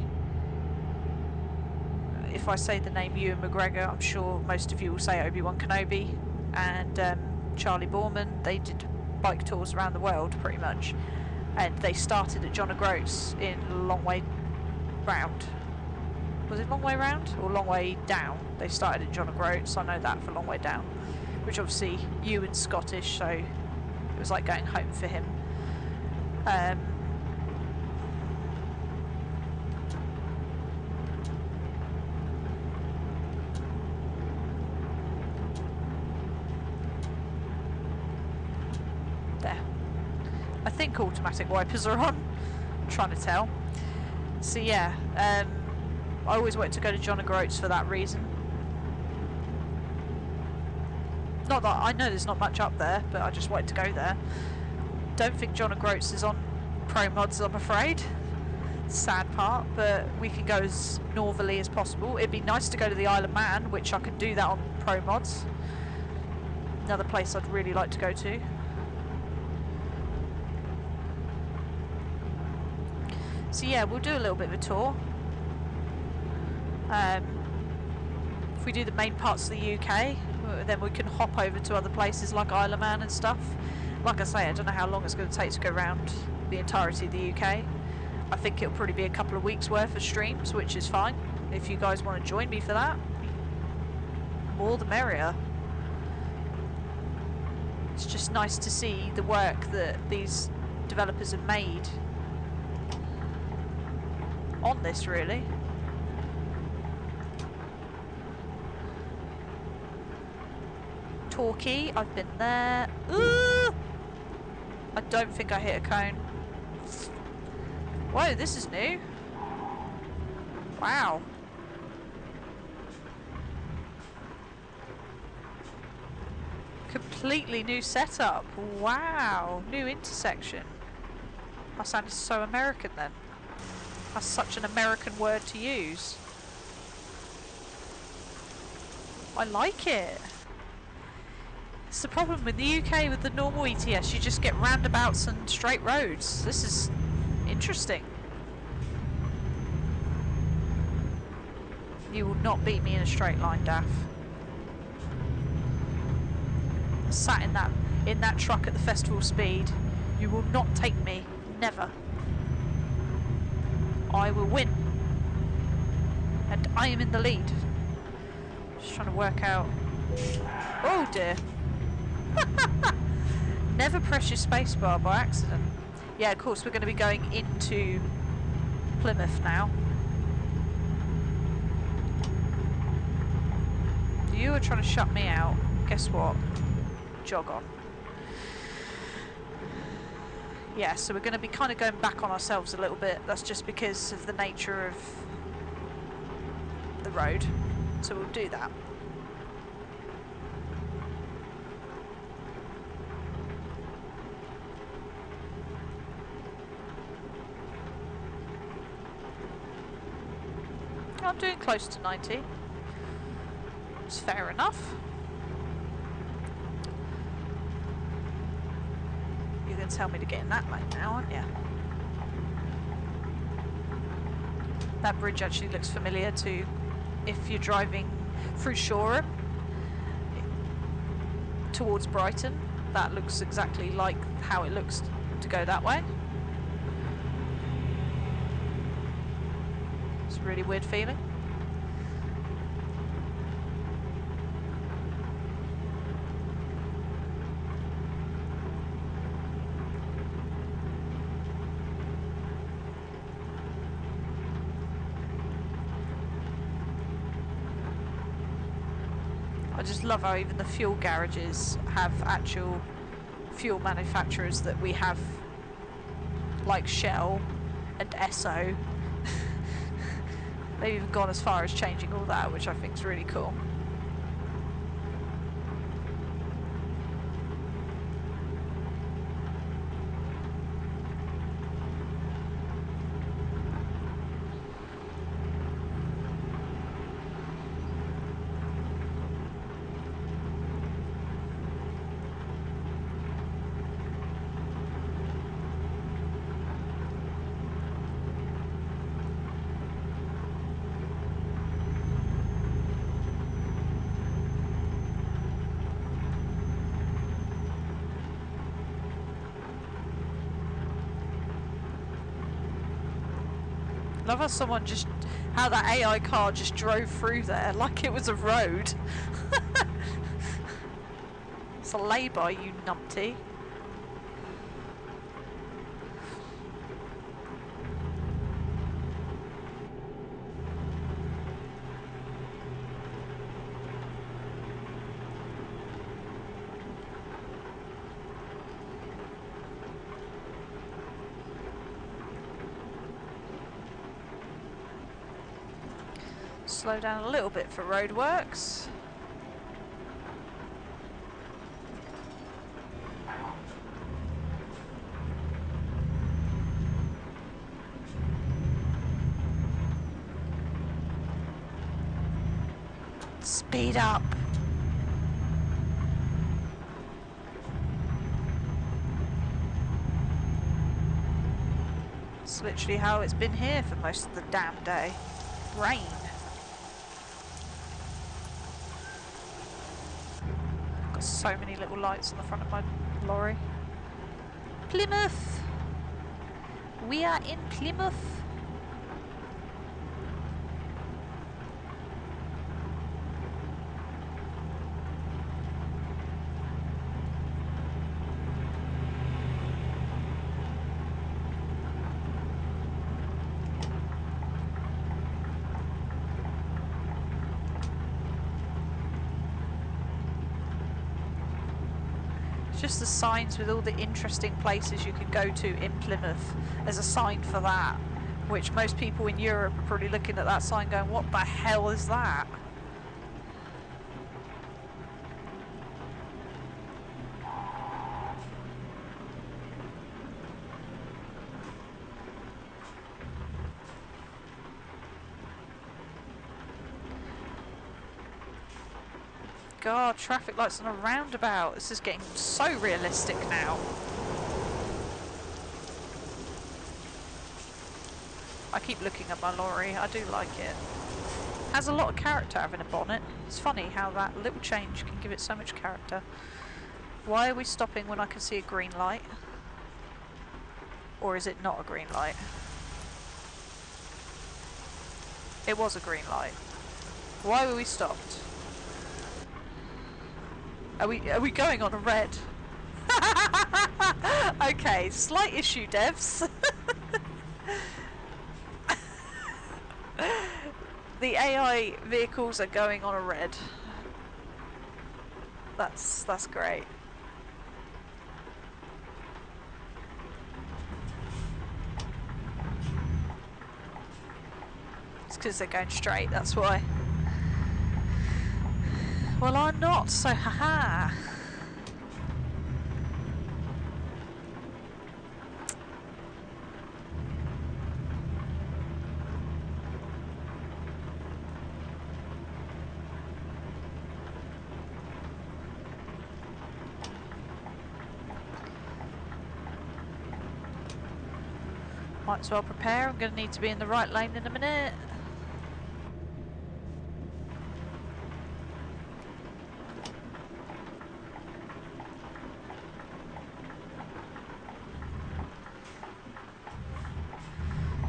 if I say the name Ewan McGregor, I'm sure most of you will say Obi-Wan Kenobi and Charlie Borman. They did bike tours around the world pretty much, and they started at John O'Groats in Long Way Round. Was it Long Way Round or Long Way Down? They started at John O'Groats, I know that for Long Way Down, which obviously Ewan's Scottish, so it was like going home for him. There. I think automatic wipers are on. I'm trying to tell. So yeah, I always wanted to go to John O'Groats for that reason. Not that I know there's not much up there, but I just wanted to go there. Don't think John O'Groats is on ProMods, I'm afraid. Sad part, but we can go as northerly as possible. It'd be nice to go to the Isle of Man, which I could do that on ProMods. Another place I'd really like to go to. So yeah, we'll do a little bit of a tour. If we do the main parts of the UK, then we can hop over to other places like Isle of Man and stuff. Like I say, I don't know how long it's going to take to go around the entirety of the UK. I think it'll probably be a couple of weeks worth of streams, which is fine. If you guys want to join me for that, more the merrier. It's just nice to see the work that these developers have made on this, really. Torquay, I've been there. Ooh! I don't think I hit a cone. Whoa, this is new. Wow. Completely new setup. Wow. New intersection. I sounded so American then. That's such an American word to use. I like it. It's the problem with the UK with the normal ETS, you just get roundabouts and straight roads. This is interesting. You will not beat me in a straight line, Daff. Sat in that truck at the festival speed. You will not take me. Never. I will win. And I am in the lead. Just trying to work out. Oh dear. Never press your spacebar by accident. Yeah, of course, we're going to be going into Plymouth now. You are trying to shut me out. Guess what? Jog on. Yeah, so we're going to be kind of going back on ourselves a little bit. That's just because of the nature of the road. So we'll do that. I'm doing close to 90. It's fair enough. You're going to tell me to get in that lane now, aren't you? That bridge actually looks familiar to if you're driving through Shoreham towards Brighton. That looks exactly like how it looks to go that way. It's a really weird feeling. I just love how even the fuel garages have actual fuel manufacturers that we have, like Shell and Esso. They've even gone as far as changing all that, which I think is really cool. Love how someone just, how that AI car just drove through there like it was a road. It's a lay-by, you numpty. Slow down a little bit for roadworks. Speed up. It's literally how it's been here for most of the damn day. Rain. So many little lights on the front of my lorry. Plymouth! We are in Plymouth. Just the signs with all the interesting places you can go to in Plymouth. There's a sign for that, which most people in Europe are probably looking at that sign going, what the hell is that? God, traffic lights on a roundabout. This is getting so realistic now. I keep looking at my lorry. I do like it. Has a lot of character having a bonnet. It's funny how that little change can give it so much character. Why are we stopping when I can see a green light? Or is it not a green light? It was a green light. Why were we stopped? Are we going on a red? Okay, slight issue, devs. The AI vehicles are going on a red. That's great. It's because they're going straight, that's why. Well, I'm not, so haha. Might as well prepare. I'm going to need to be in the right lane in a minute.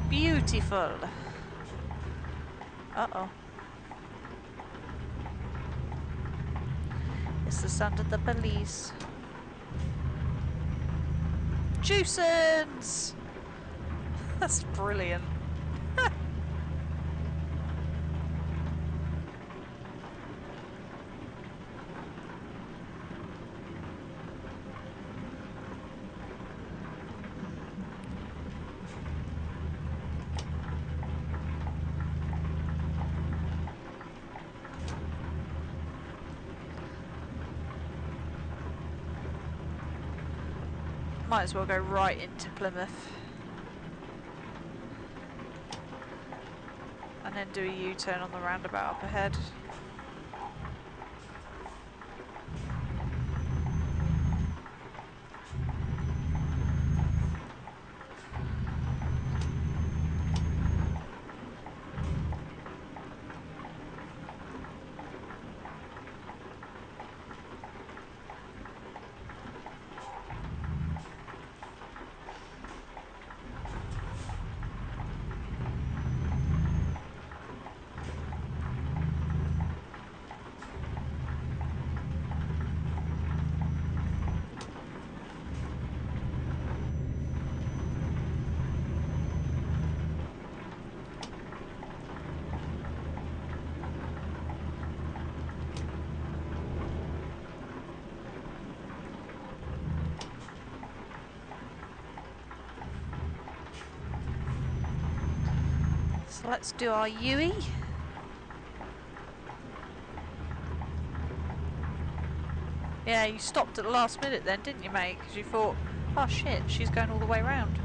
Beautiful. Uh-oh. It's the sound of the police. Juicens! That's brilliant. Might as well go right into Plymouth. And then do a U-turn on the roundabout up ahead. So let's do our UE. Yeah, you stopped at the last minute then, didn't you, mate? Because you thought, oh shit, she's going all the way round.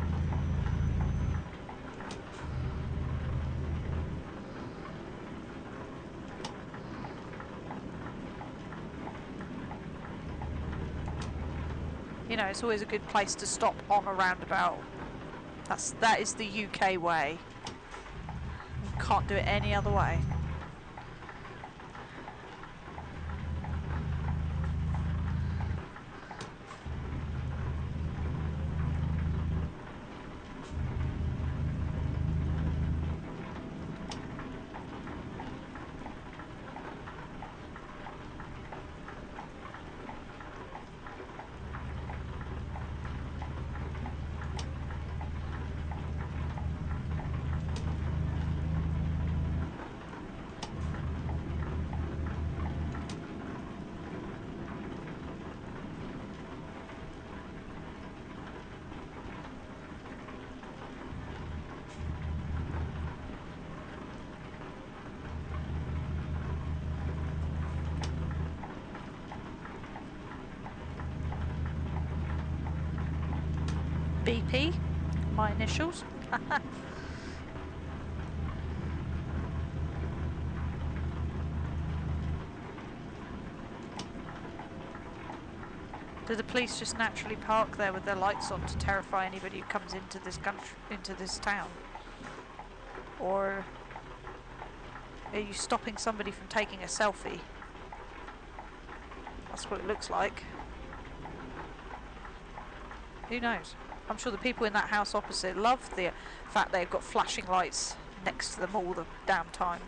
You know, it's always a good place to stop on a roundabout. That is the UK way. You can't do it any other way. BP, my initials. Do the police just naturally park there with their lights on to terrify anybody who comes into this country, into this town? Or are you stopping somebody from taking a selfie? That's what it looks like. Who knows? I'm sure the people in that house opposite love the fact they've got flashing lights next to them all the damn time.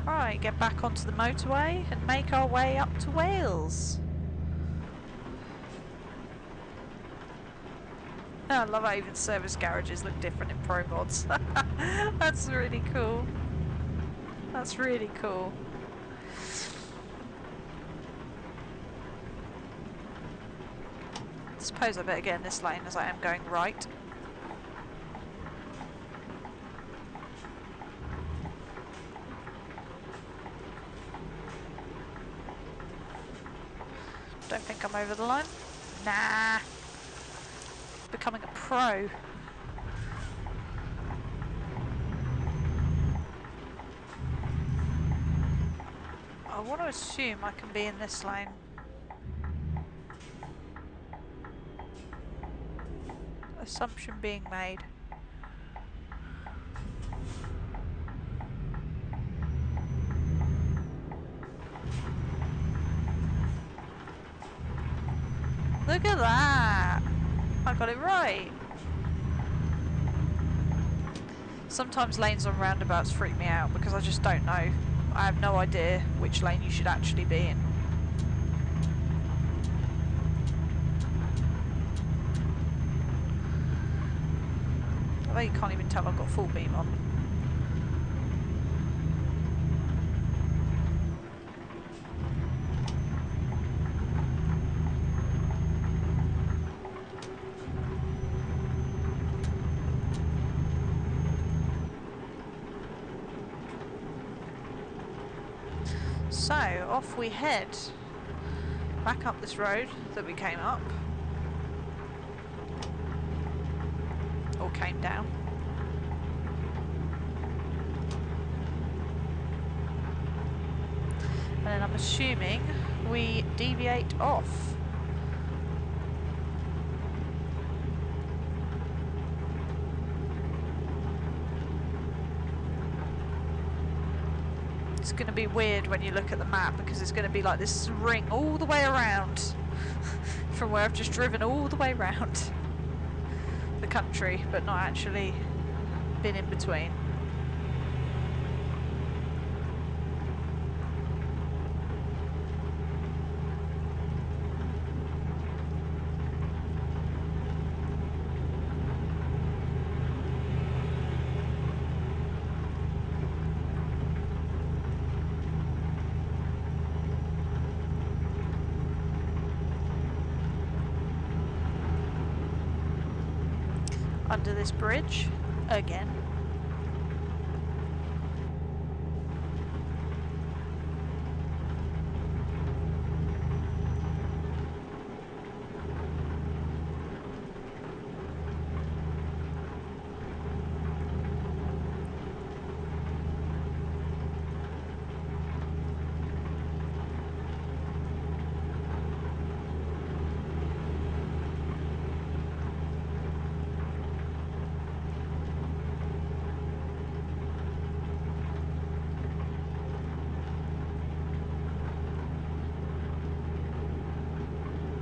Alright, get back onto the motorway and make our way up to Wales. I love how even service garages look different in ProMods. That's really cool. That's really cool. I suppose I better get in this lane as I am going right. Don't think I'm over the line. Nah. Becoming a pro. I want to assume I can be in this lane. Assumption being made. Look at that! I got it right. Sometimes lanes on roundabouts freak me out because I just don't know. I have no idea which lane you should actually be in. I bet you can't even tell I've got full beam on. So, off we head. Back up this road that we came up. Or came down. And then I'm assuming we deviate off. It's going to be weird when you look at the map because it's going to be like this ring all the way around from where I've just driven all the way around the country but not actually been in between. Under this bridge again.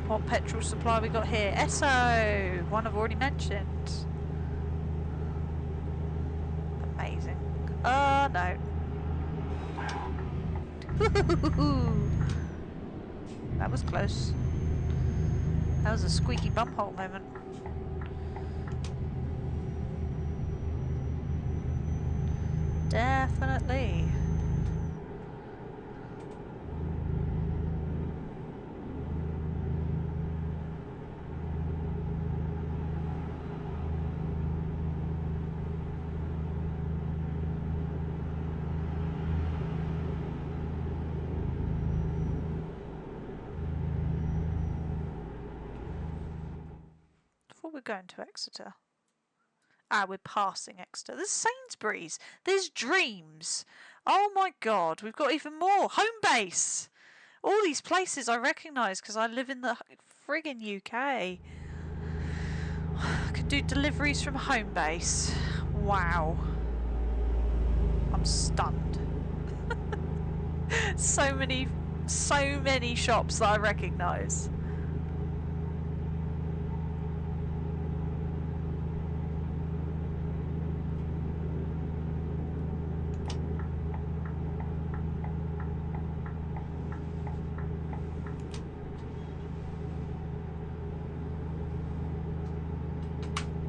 What petrol supply we got here? Esso! One I've already mentioned. Amazing. Oh no. That was close. That was a squeaky bumhole moment. Definitely. Before we're going to Exeter. Ah, we're passing Exeter. There's Sainsbury's. There's Dreams. Oh my god, we've got even more. Home Base. All these places I recognise because I live in the friggin' UK. I could do deliveries from Home Base. Wow. I'm stunned. so many shops that I recognise.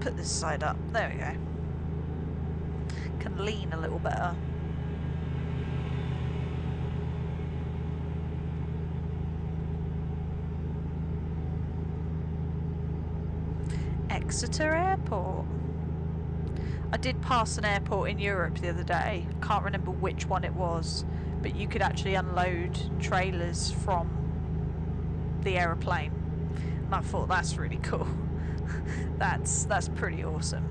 Put this side up. There we go. Can lean a little better. Exeter Airport. I did pass an airport in Europe the other day. Can't remember which one it was, but you could actually unload trailers from the aeroplane. And I thought that's really cool. That's pretty awesome.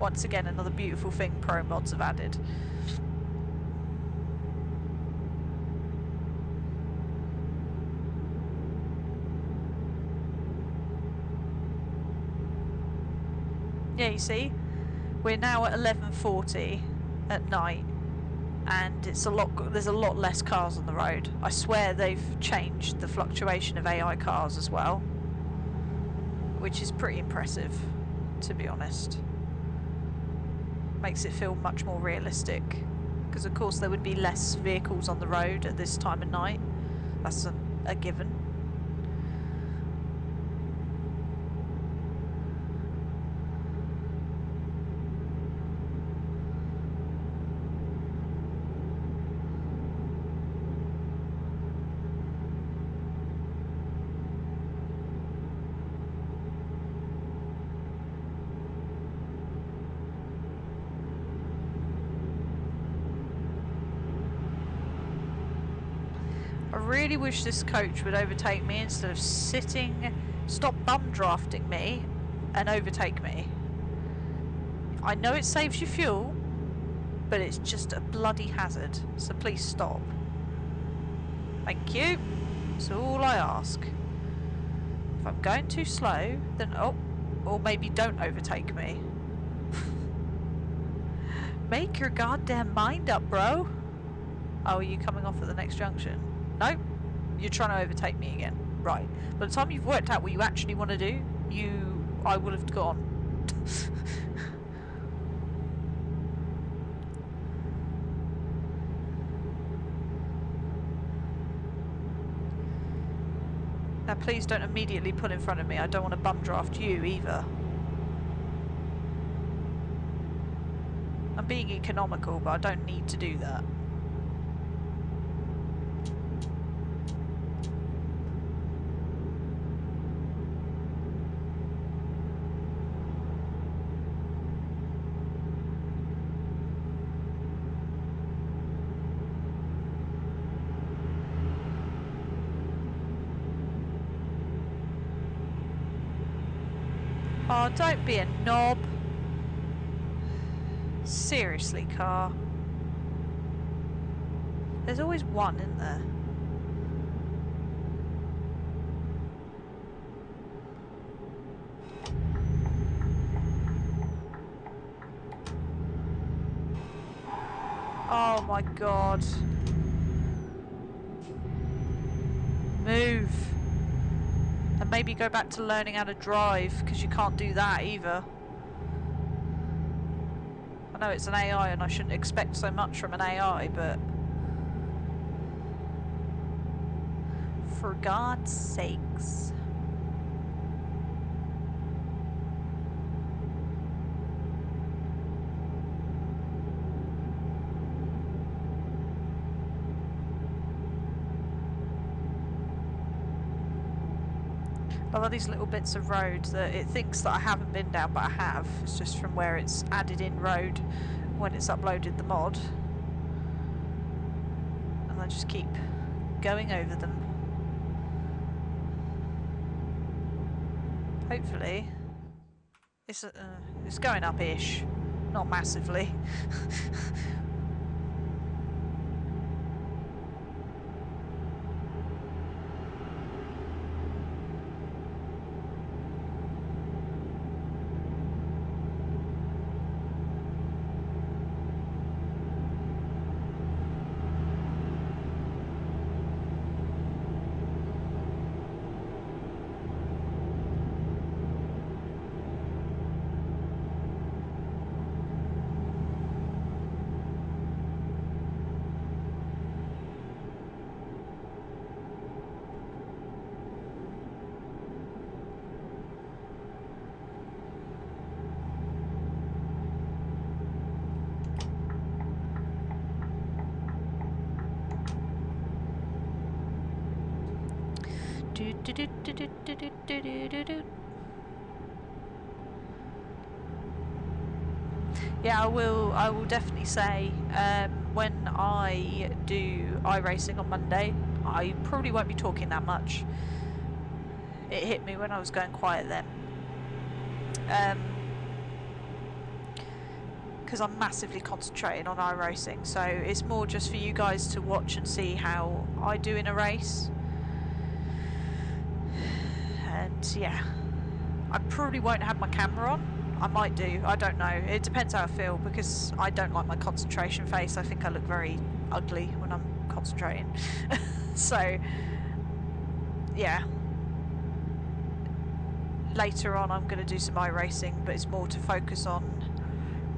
Once again, another beautiful thing ProMods have added. Yeah, you see, we're now at 11:40 at night, and there's a lot less cars on the road. I swear they've changed the fluctuation of AI cars as well, which is pretty impressive, to be honest. Makes it feel much more realistic, because of course there would be less vehicles on the road at this time of night. That's a given. I really wish this coach would overtake me instead of stop bum drafting me and overtake me. I know it saves you fuel, but it's just a bloody hazard, so please stop. Thank you. That's all I ask. If I'm going too slow, then or maybe don't overtake me. Make your goddamn mind up, bro. Oh, are you coming off at the next junction? Nope, you're trying to overtake me again. Right. By the time you've worked out what you actually want to do, I will have gone. Now please don't immediately pull in front of me. I don't want to bum draft you either. I'm being economical, but I don't need to do that. Oh, don't be a knob. Seriously, car. There's always one, isn't there? Oh my god. Move. And maybe go back to learning how to drive, because you can't do that either. I know it's an AI and I shouldn't expect so much from an AI, but for God's sakes. I love these little bits of road that it thinks that I haven't been down, but I have. It's just from where it's added in road when it's uploaded the mod. And I just keep going over them. Hopefully. It's going up-ish. Not massively. Yeah, I will definitely say when I do iRacing on Monday, I probably won't be talking that much. it hit me when I was going quiet then. Because I'm massively concentrating on iRacing, so it's more just for you guys to watch and see how I do in a race. And yeah, I probably won't have my camera on. I might do, I don't know, it depends how I feel, because I don't like my concentration face. I think I look very ugly when I'm concentrating. So yeah, later on I'm going to do some iRacing, but it's more to focus on,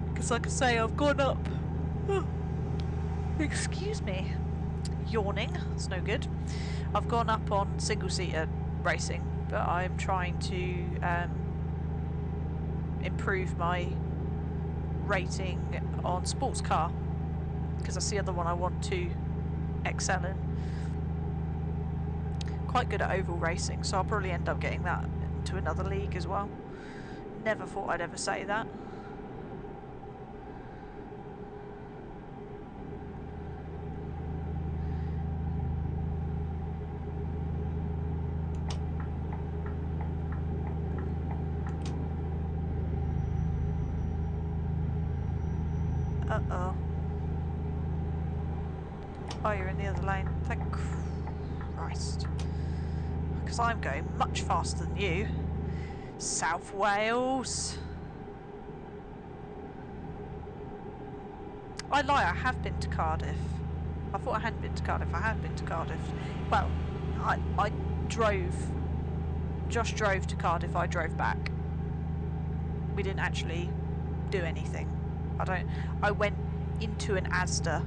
because like I say, I've gone up, excuse me, yawning, it's no good. I've gone up on single-seater racing, but I'm trying to improve my rating on sports car, because that's the other one I want to excel in. Quite good at oval racing, so I'll probably end up getting that into another league as well. Never thought I'd ever say that. Uh-oh. Oh, you're in the other lane. Thank Christ. Because I'm going much faster than you. South Wales. I lie, I have been to Cardiff. I thought I hadn't been to Cardiff. I have been to Cardiff. Well, I drove. Josh drove to Cardiff, I drove back. We didn't actually do anything. I went into an Asda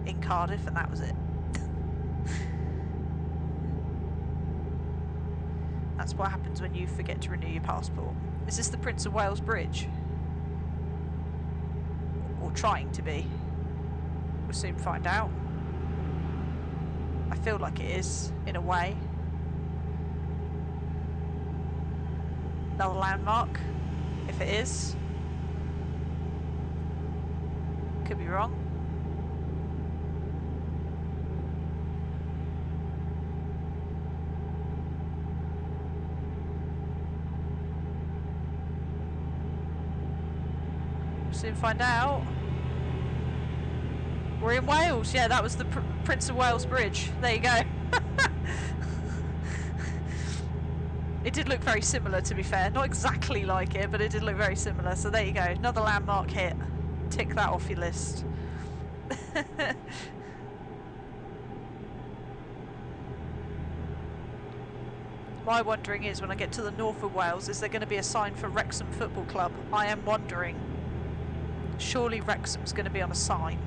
in Cardiff and that was it. That's what happens when you forget to renew your passport. Is this the Prince of Wales Bridge? Or trying to be? We'll soon find out. I feel like it is, in a way. Another landmark, if it is. Could be wrong. We'll soon find out. We're in Wales. Yeah, that was the Prince of Wales Bridge. There you go. It did look very similar, to be fair. Not exactly like it, but it did look very similar. So there you go. Another landmark hit. Tick that off your list. My wondering is, when I get to the north of Wales, is there going to be a sign for Wrexham Football Club? I am wondering. Surely Wrexham's going to be on a sign.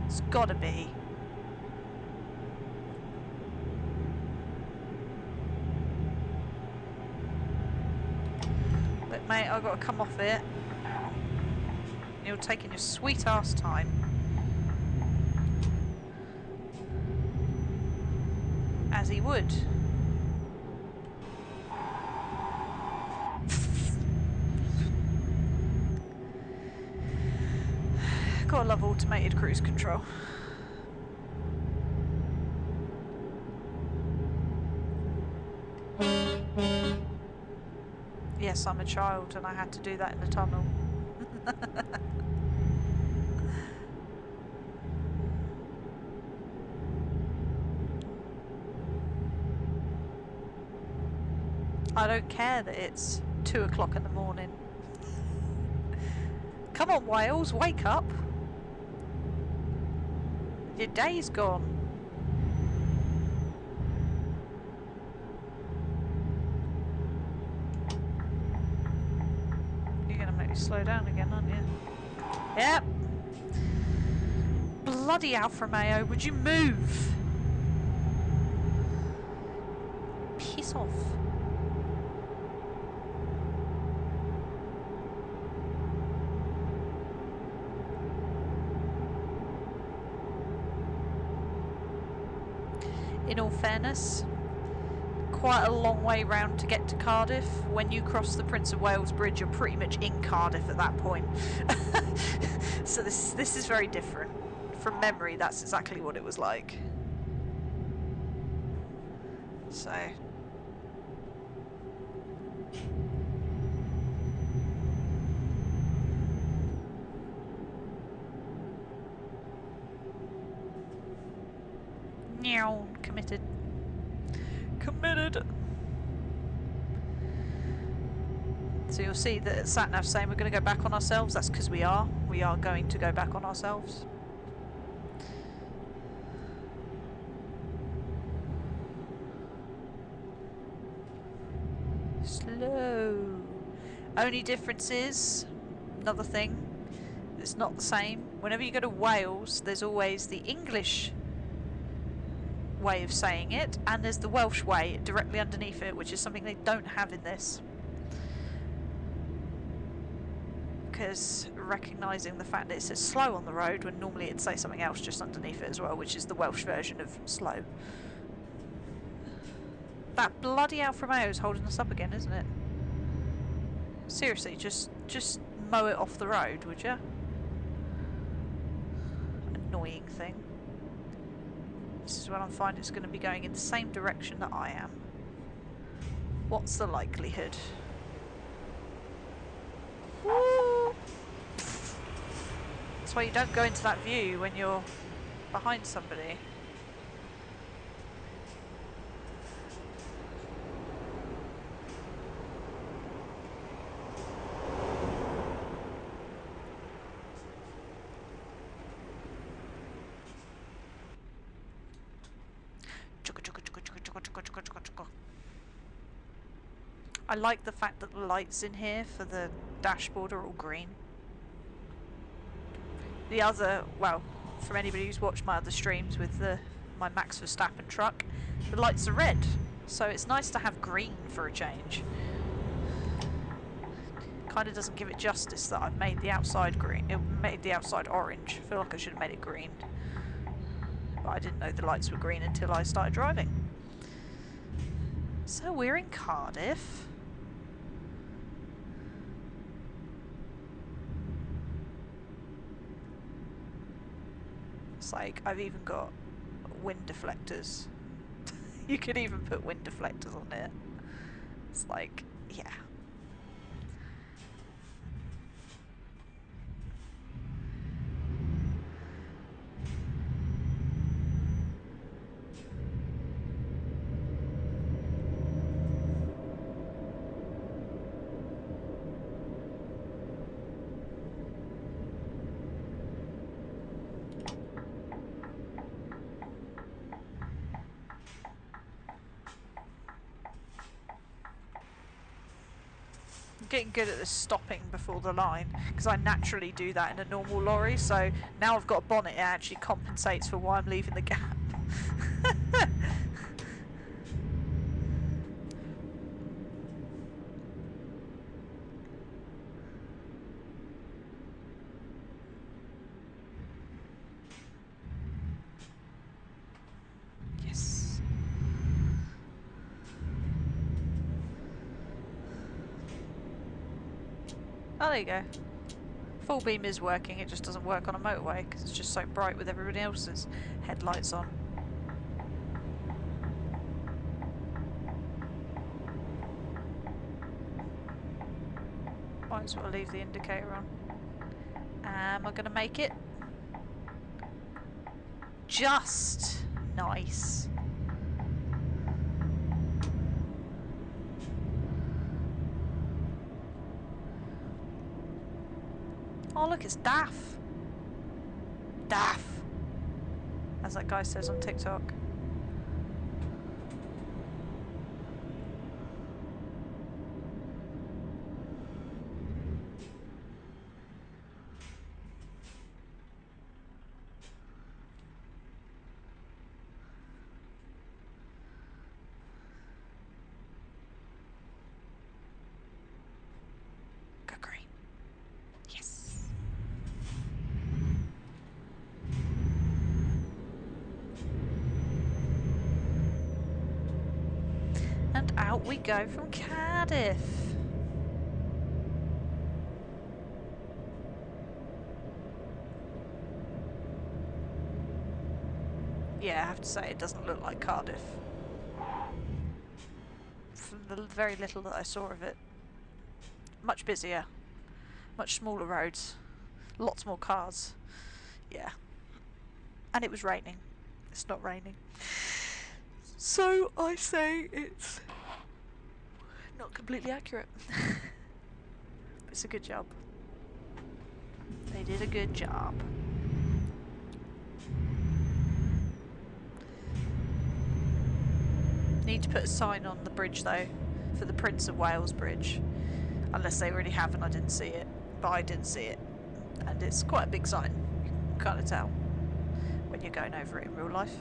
It's got to be. But mate, I've got to come off it. You're taking your sweet ass time. As he would. Gotta love automated cruise control. Yes, I'm a child and I had to do that in the tunnel. I don't care that it's 2 o'clock in the morning. Come on, Wales, wake up. Your day's gone. You're gonna make me slow down again, aren't you? Yep. Bloody Alfa Romeo, would you move? Piss off. In all fairness, quite a long way round to get to Cardiff. When you cross the Prince of Wales Bridge, you're pretty much in Cardiff at that point. So this is very different from memory, that's exactly what it was like. So... Meow, committed. Committed! So you'll see that SatNav's saying we're going to go back on ourselves. That's because we are. We are going to go back on ourselves. Slow. Only difference is, another thing, it's not the same. Whenever you go to Wales, there's always the English way of saying it, and there's the Welsh way directly underneath it, which is something they don't have in this. Because recognising the fact that it says slow on the road when normally it'd say something else just underneath it as well, which is the Welsh version of slow. That bloody Alfa Romeo is holding us up again, isn't it? Seriously, just mow it off the road, would you? Annoying thing. This is when I'm finding it's going to be going in the same direction that I am. What's the likelihood? Woo! That's why you don't go into that view when you're behind somebody. I like the fact that the lights in here for the dashboard are all green. The other, well, from anybody who's watched my other streams with my Max Verstappen truck, the lights are red, so it's nice to have green for a change. Kind of doesn't give it justice that I've made the outside green. It made the outside orange. I feel like I should have made it green, but I didn't know the lights were green until I started driving. So we're in Cardiff. It's like I've even got wind deflectors. You could even put wind deflectors on it. It's like, yeah. Getting good at this stopping before the line, because I naturally do that in a normal lorry, so now I've got a bonnet, it actually compensates for why I'm leaving the gap. Yes. Oh, there you go. Full beam is working, it just doesn't work on a motorway because it's just so bright with everybody else's headlights on. Might as well leave the indicator on. Am I going to make it? Just nice. Oh look, it's Daff. Daff, as that guy says on TikTok. Go green. Yes. And out we go from Cardiff. to say it doesn't look like Cardiff. From the very little that I saw of it. Much busier. Much smaller roads. Lots more cars. Yeah. And it was raining. It's not raining. So I say it's not completely accurate. It's a good job. They did a good job. Need to put a sign on the bridge though, for the Prince of Wales Bridge. Unless they already have and I didn't see it. But I did see it. And it's quite a big sign. You can kind of tell when you're going over it in real life.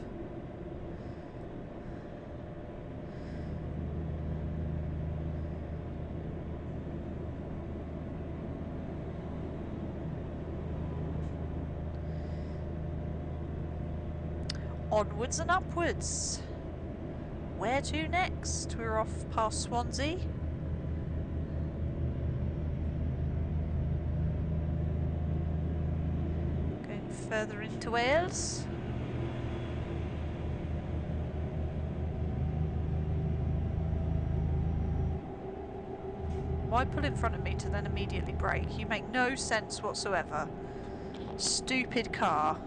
Onwards and upwards. Where to next? We're off past Swansea. Going further into Wales. Why pull in front of me to then immediately brake? You make no sense whatsoever. Stupid car.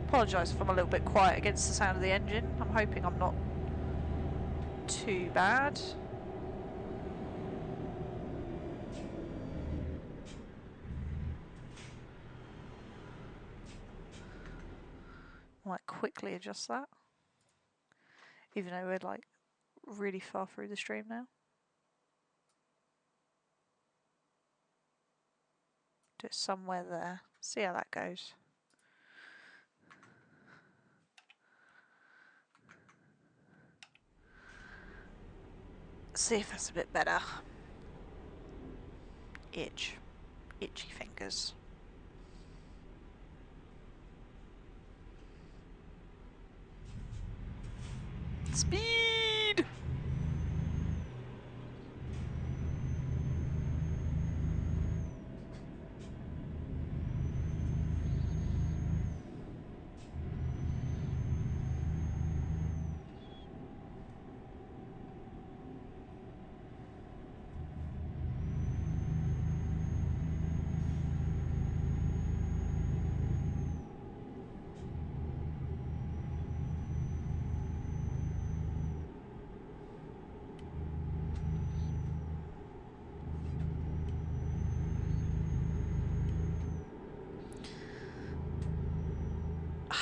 Apologise if I'm a little bit quiet against the sound of the engine. I'm hoping I'm not too bad. Might quickly adjust that. Even though we're like really far through the stream now. Do it somewhere there. See how that goes. See if that's a bit better. Itch. Itchy fingers. Speed!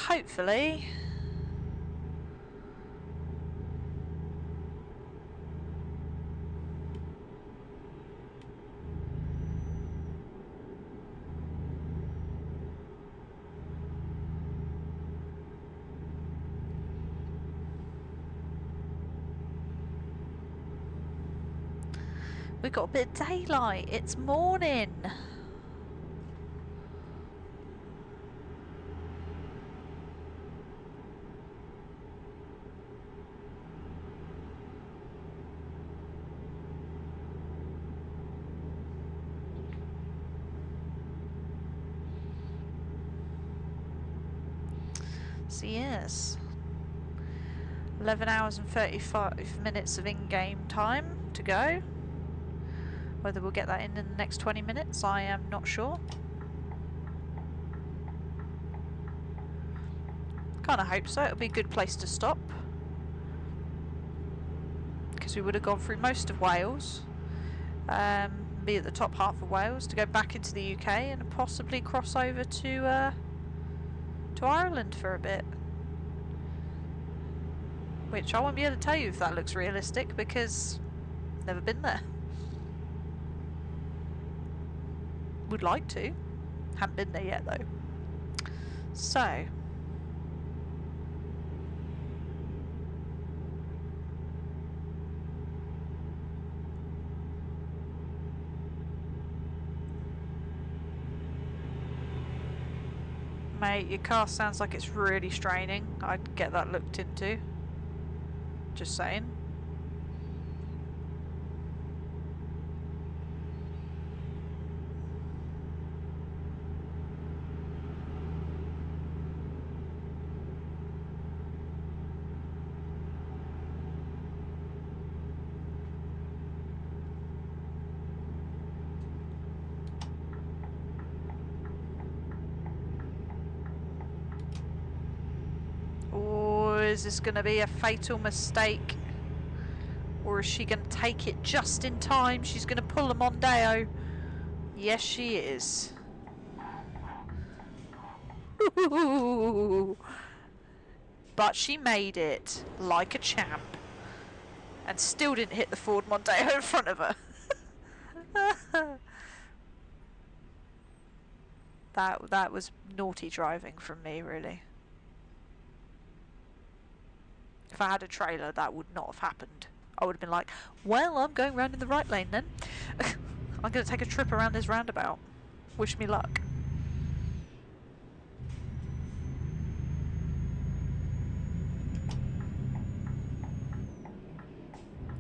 Hopefully. We've got a bit of daylight. It's morning. So yes, 11 hours and 35 minutes of in-game time to go. Whether we'll get that in the next 20 minutes, I am not sure. Kind of hope so. It'll be a good place to stop. Because we would have gone through most of Wales. Be at the top half of Wales to go back into the UK and possibly cross over to Ireland for a bit. Which I won't be able to tell you if that looks realistic because I've never been there. Would like to. Haven't been there yet though. So. Mate, your car sounds like it's really straining. I'd get that looked into. Just saying. is this going to be a fatal mistake? Or is she going to take it just in time? She's going to pull a Mondeo. Yes, she is. Ooh. But she made it like a champ. And still didn't hit the Ford Mondeo in front of her. That was naughty driving from me, really. If I had a trailer, that would not have happened. I would have been like, well, I'm going round in the right lane then. I'm going to take a trip around this roundabout. Wish me luck.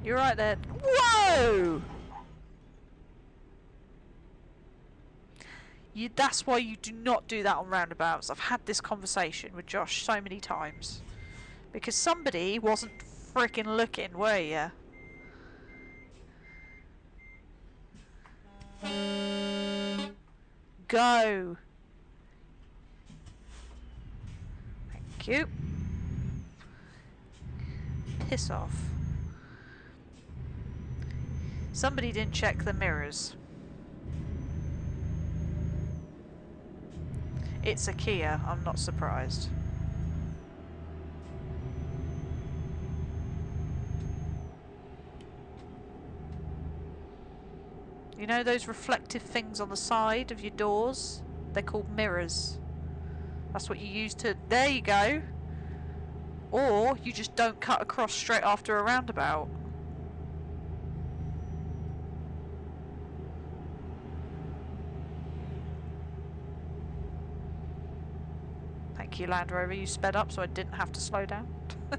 You're right there. Whoa! That's why you do not do that on roundabouts. I've had this conversation with Josh so many times. Because somebody wasn't freaking looking, were you? Go! Thank you. Piss off. Somebody didn't check the mirrors. It's a Kia, I'm not surprised. You know those reflective things on the side of your doors? They're called mirrors. That's what you use to... There you go! Or you just don't cut across straight after a roundabout. Thank you, Land Rover. You sped up so I didn't have to slow down. I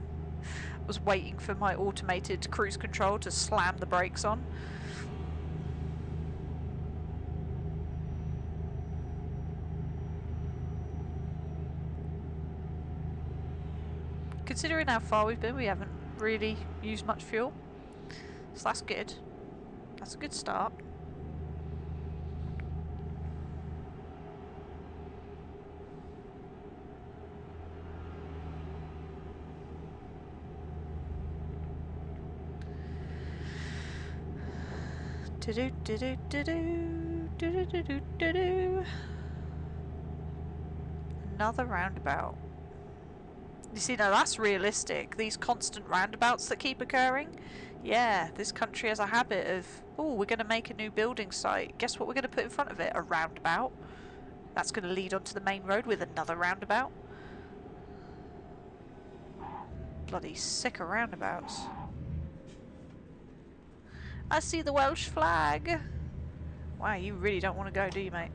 was waiting for my automated cruise control to slam the brakes on. Considering how far we've been, we haven't really used much fuel. So that's good. That's a good start. Another roundabout. You see, now that's realistic. These constant roundabouts that keep occurring. Yeah, this country has a habit of, oh, we're going to make a new building site. Guess what we're going to put in front of it? A roundabout. That's going to lead onto the main road with another roundabout. Bloody sick of roundabouts. I see the Welsh flag. Wow, you really don't want to go, do you, mate?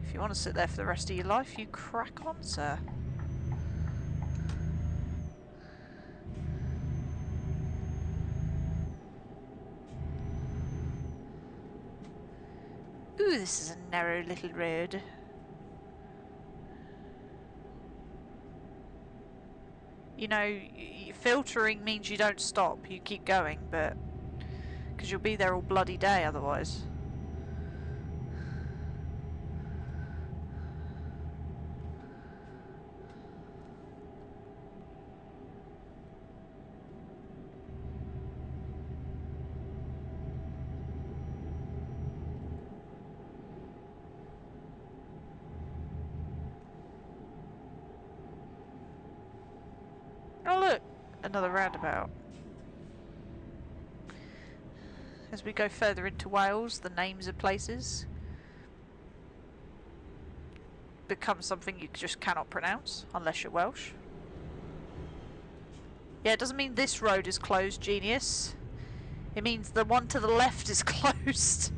If you want to sit there for the rest of your life, you crack on, sir. Ooh, this is a narrow little road. You know, filtering means you don't stop, you keep going, but... because you'll be there all bloody day otherwise. Oh look! Another roundabout. As we go further into Wales, the names of places become something you just cannot pronounce, unless you're Welsh. Yeah, it doesn't mean this road is closed, genius. It means the one to the left is closed.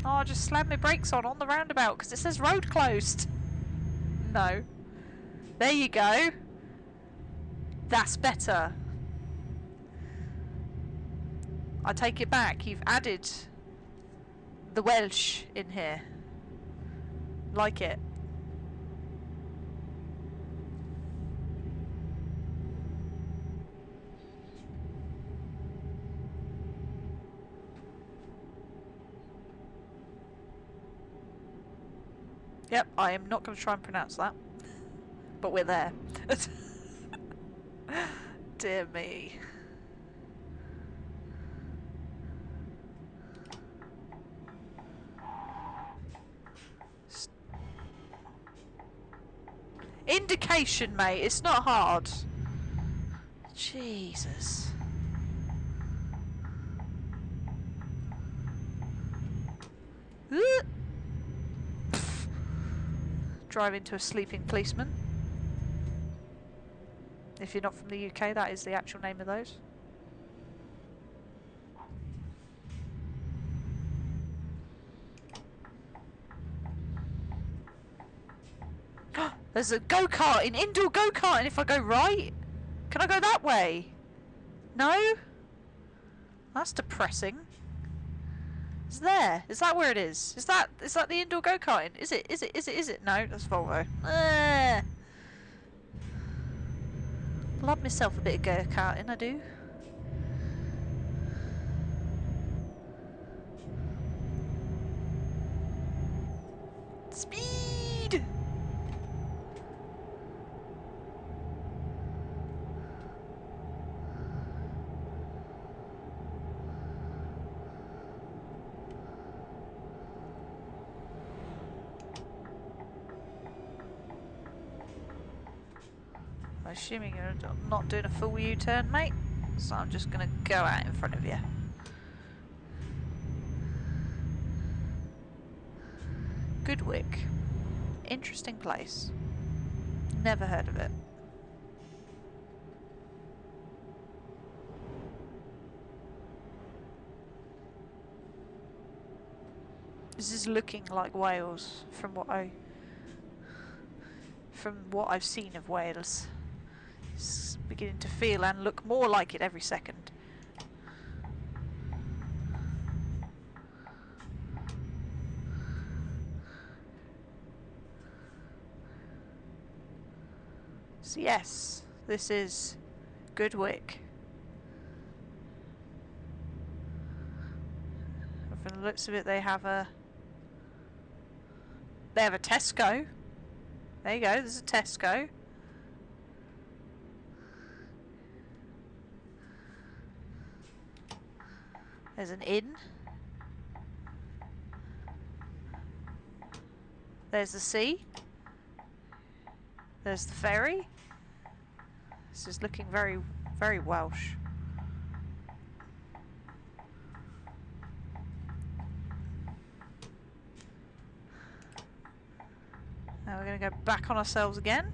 Oh, I just slammed my brakes on the roundabout because it says road closed. No. There you go. That's better. I take it back. You've added the Welsh in here. Like it. Yep, I am not going to try and pronounce that. But we're there. Dear me. Indication, mate. It's not hard. Jesus. Drive into a sleeping policeman. If you're not from the UK, that is the actual name of those. There's a go-karting, indoor go-karting if I go right. Can I go that way? No? That's depressing. It's there. Is that where it is? Is that the indoor go-karting? Is it? No, that's Volvo. Love myself a bit of go-karting, I do. Speed! I'm assuming you're not doing a full U-turn, mate. So I'm just going to go out in front of you. Goodwick. Interesting place. Never heard of it. This is looking like Wales from what I've seen of Wales. It's beginning to feel and look more like it every second. So yes, this is Goodwick. From the looks of it, they have a Tesco. There you go. There's a Tesco. There's an inn. There's the sea. There's the ferry. This is looking very, very Welsh. Now we're going to go back on ourselves again.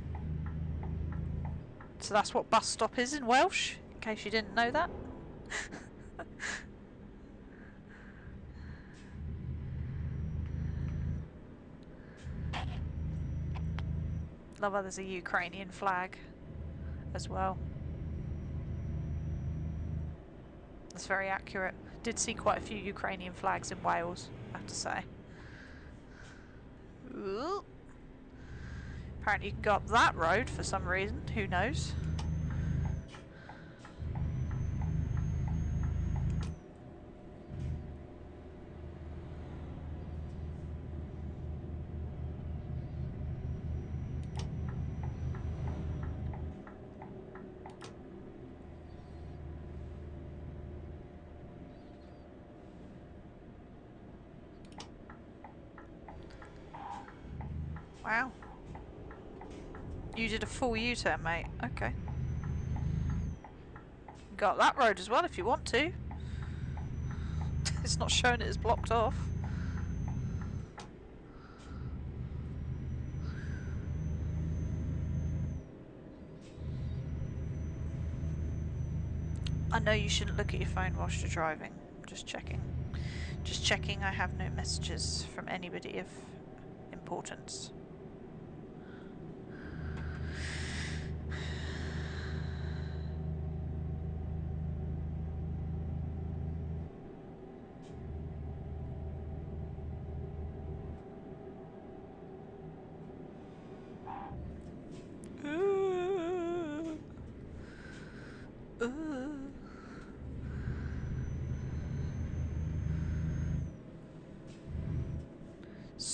So that's what bus stop is in Welsh, in case you didn't know that. Love how there's a Ukrainian flag as well. That's very accurate. Did see quite a few Ukrainian flags in Wales, I have to say. Ooh. Apparently you can go up that road for some reason, who knows? Wow. You did a full U-turn, mate. Okay. Got that road as well if you want to. It's not showing it as blocked off. I know you shouldn't look at your phone whilst you're driving. Just checking. Just checking I have no messages from anybody of importance.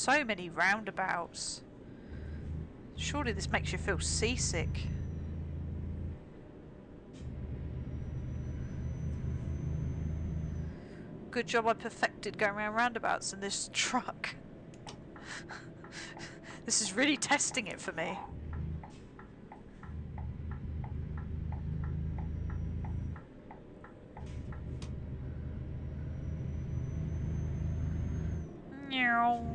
So many roundabouts. Surely this makes you feel seasick. Good job I perfected going around roundabouts in this truck. This is really testing it for me. Meow.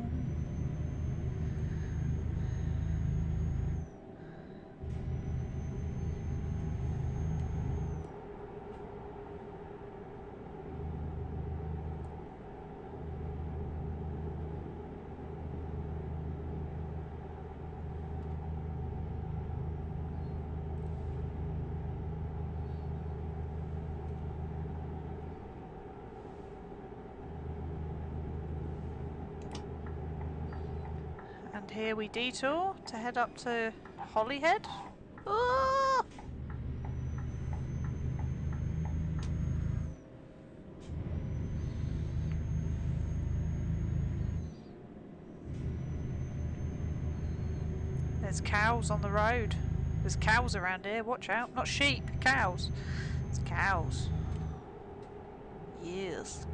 And here we detour to head up to Holyhead. Ah! There's cows on the road. There's cows around here, watch out. Not sheep, cows. It's cows. Yes.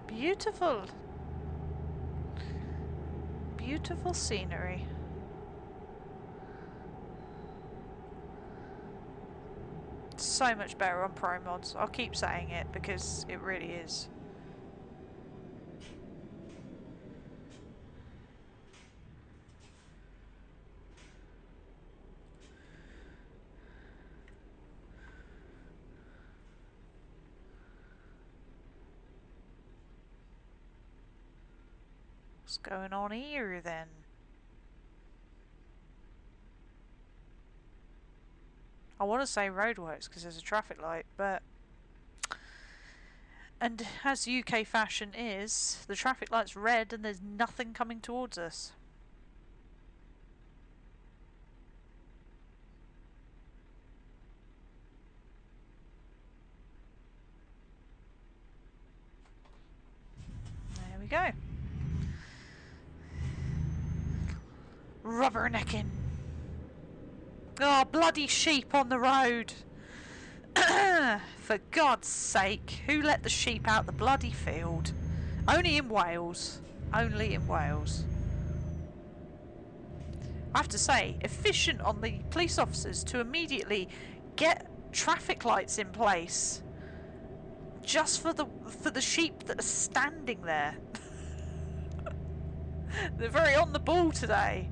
Beautiful. Beautiful scenery. So much better on ProMods. I'll keep saying it because it really is. What's going on here then? I want to say roadworks because there's a traffic light, but... And as UK fashion is, the traffic light's red and there's nothing coming towards us. There we go. Rubbernecking. Oh, bloody sheep on the road. For God's sake, who let the sheep out the bloody field? Only in Wales. Only in Wales. I have to say, efficient on the police officers to immediately get traffic lights in place just for the sheep that are standing there. They're very on the ball today.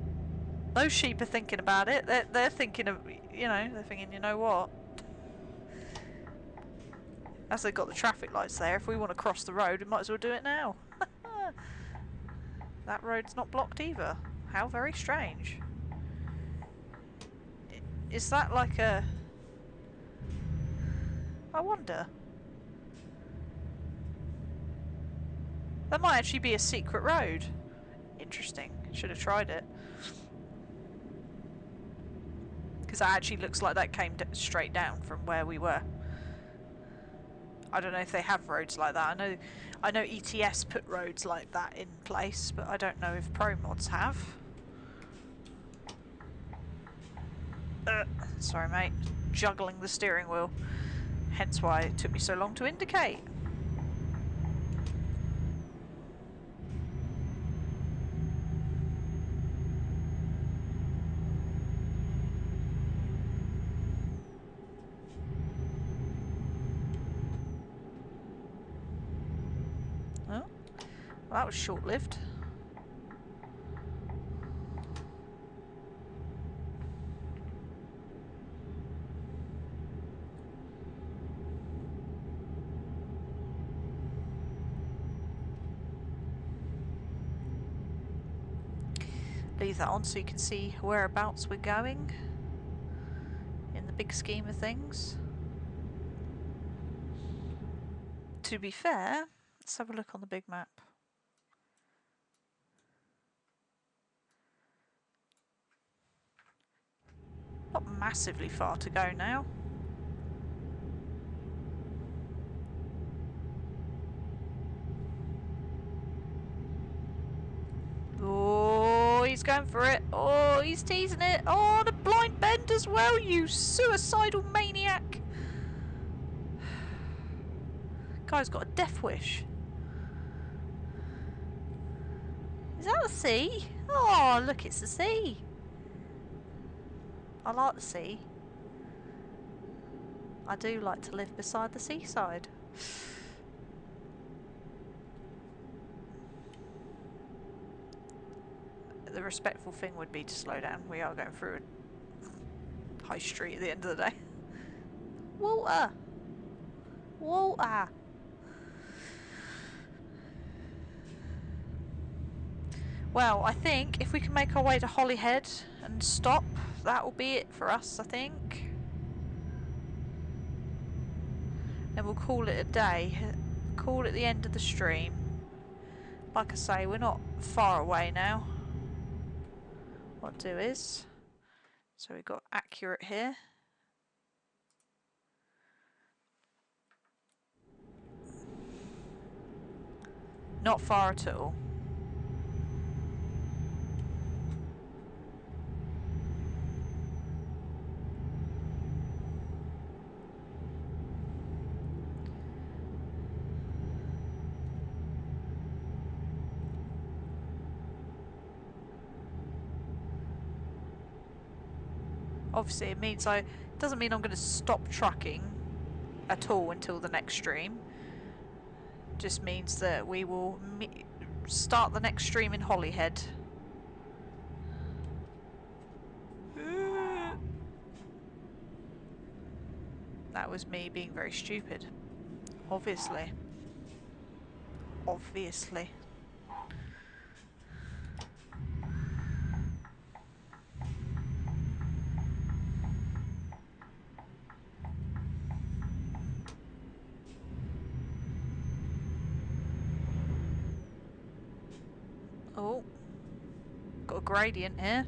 Those sheep are thinking about it. They're thinking of, you know, they're thinking, you know what? As they've got the traffic lights there, if we want to cross the road, we might as well do it now. That road's not blocked either. How very strange. Is that like a... I wonder. That might actually be a secret road. Interesting. Should have tried it. Because that actually looks like that came straight down from where we were. I don't know if they have roads like that. I know ETS put roads like that in place, but I don't know if ProMods have. Sorry mate, juggling the steering wheel. Hence why it took me so long to indicate. Oh, well, that was short-lived. leave that on so you can see whereabouts we're going in the big scheme of things. To be fair, let's have a look on the big map. Not massively far to go now. Oh, he's going for it. Oh, he's teasing it. Oh, the blind bend as well, you suicidal maniac. Guy's got a death wish. Is that the sea? Oh, look, it's the sea. I like the sea. I do like to live beside the seaside. The respectful thing would be to slow down. We are going through a high street at the end of the day. Water! Water! Well, I think if we can make our way to Holyhead and stop, that will be it for us, I think. And we'll call it a day. Call it the end of the stream. Like I say, we're not far away now. What I'll do is, so we've got accurate here. Not far at all. Obviously it means doesn't mean I'm going to stop trucking at all until the next stream. Just means that we will start the next stream in Holyhead. That was me being very stupid. Obviously. Obviously. Oh. Got a gradient here.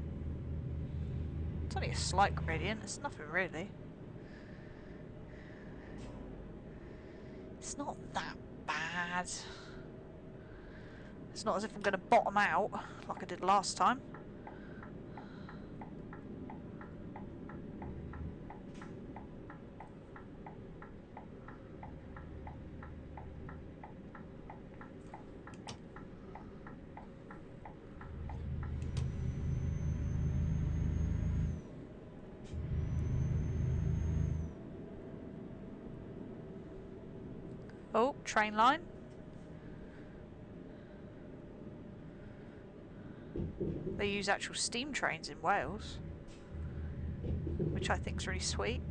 It's only a slight gradient, it's nothing really. It's not that bad. It's not as if I'm going to bottom out like I did last time. Oh, train line. They use actual steam trains in Wales, which I think is really sweet.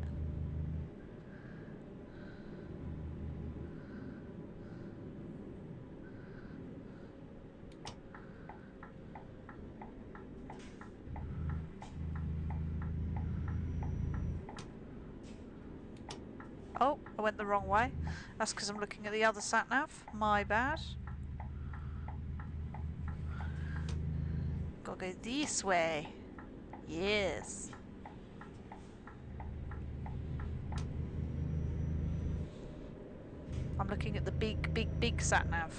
Oh, I went the wrong way. That's because I'm looking at the other sat-nav. My bad. Gotta go this way. Yes. I'm looking at the big sat-nav.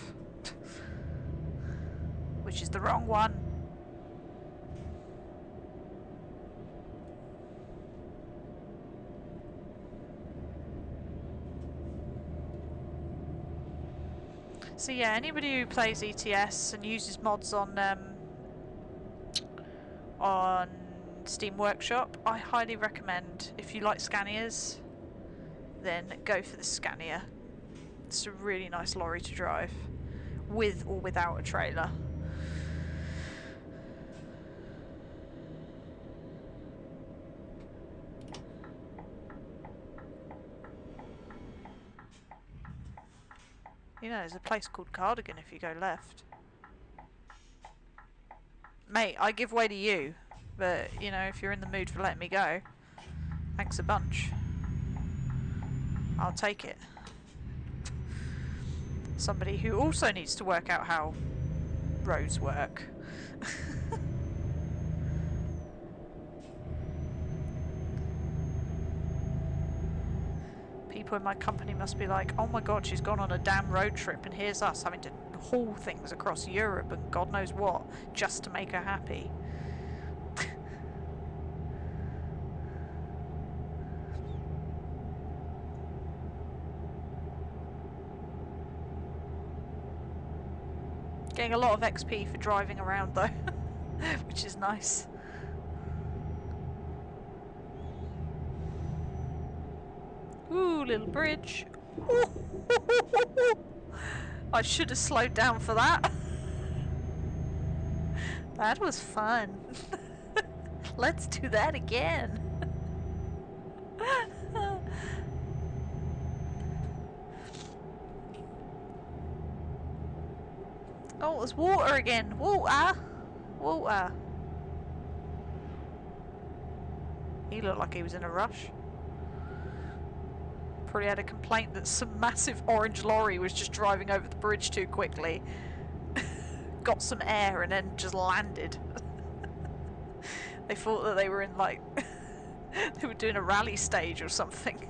Which is the wrong one. So yeah, anybody who plays ETS and uses mods on Steam Workshop, I highly recommend. If you like Scanias, then go for the Scania. It's a really nice lorry to drive, with or without a trailer. You know, there's a place called Cardigan if you go left. Mate, I give way to you. But, you know, if you're in the mood for letting me go, thanks a bunch. I'll take it. Somebody who also needs to work out how roads work. People in my company must be like, oh my god, she's gone on a damn road trip and here's us having to haul things across Europe and God knows what just to make her happy. Getting a lot of XP for driving around though, which is nice. Ooh, little bridge. I should have slowed down for that. That was fun. Let's do that again. Oh, there's water again. Water. Water. He looked like he was in a rush. Probably had a complaint that some massive orange lorry was just driving over the bridge too quickly. Got some air and then just landed. They thought that they were in like they were doing a rally stage or something.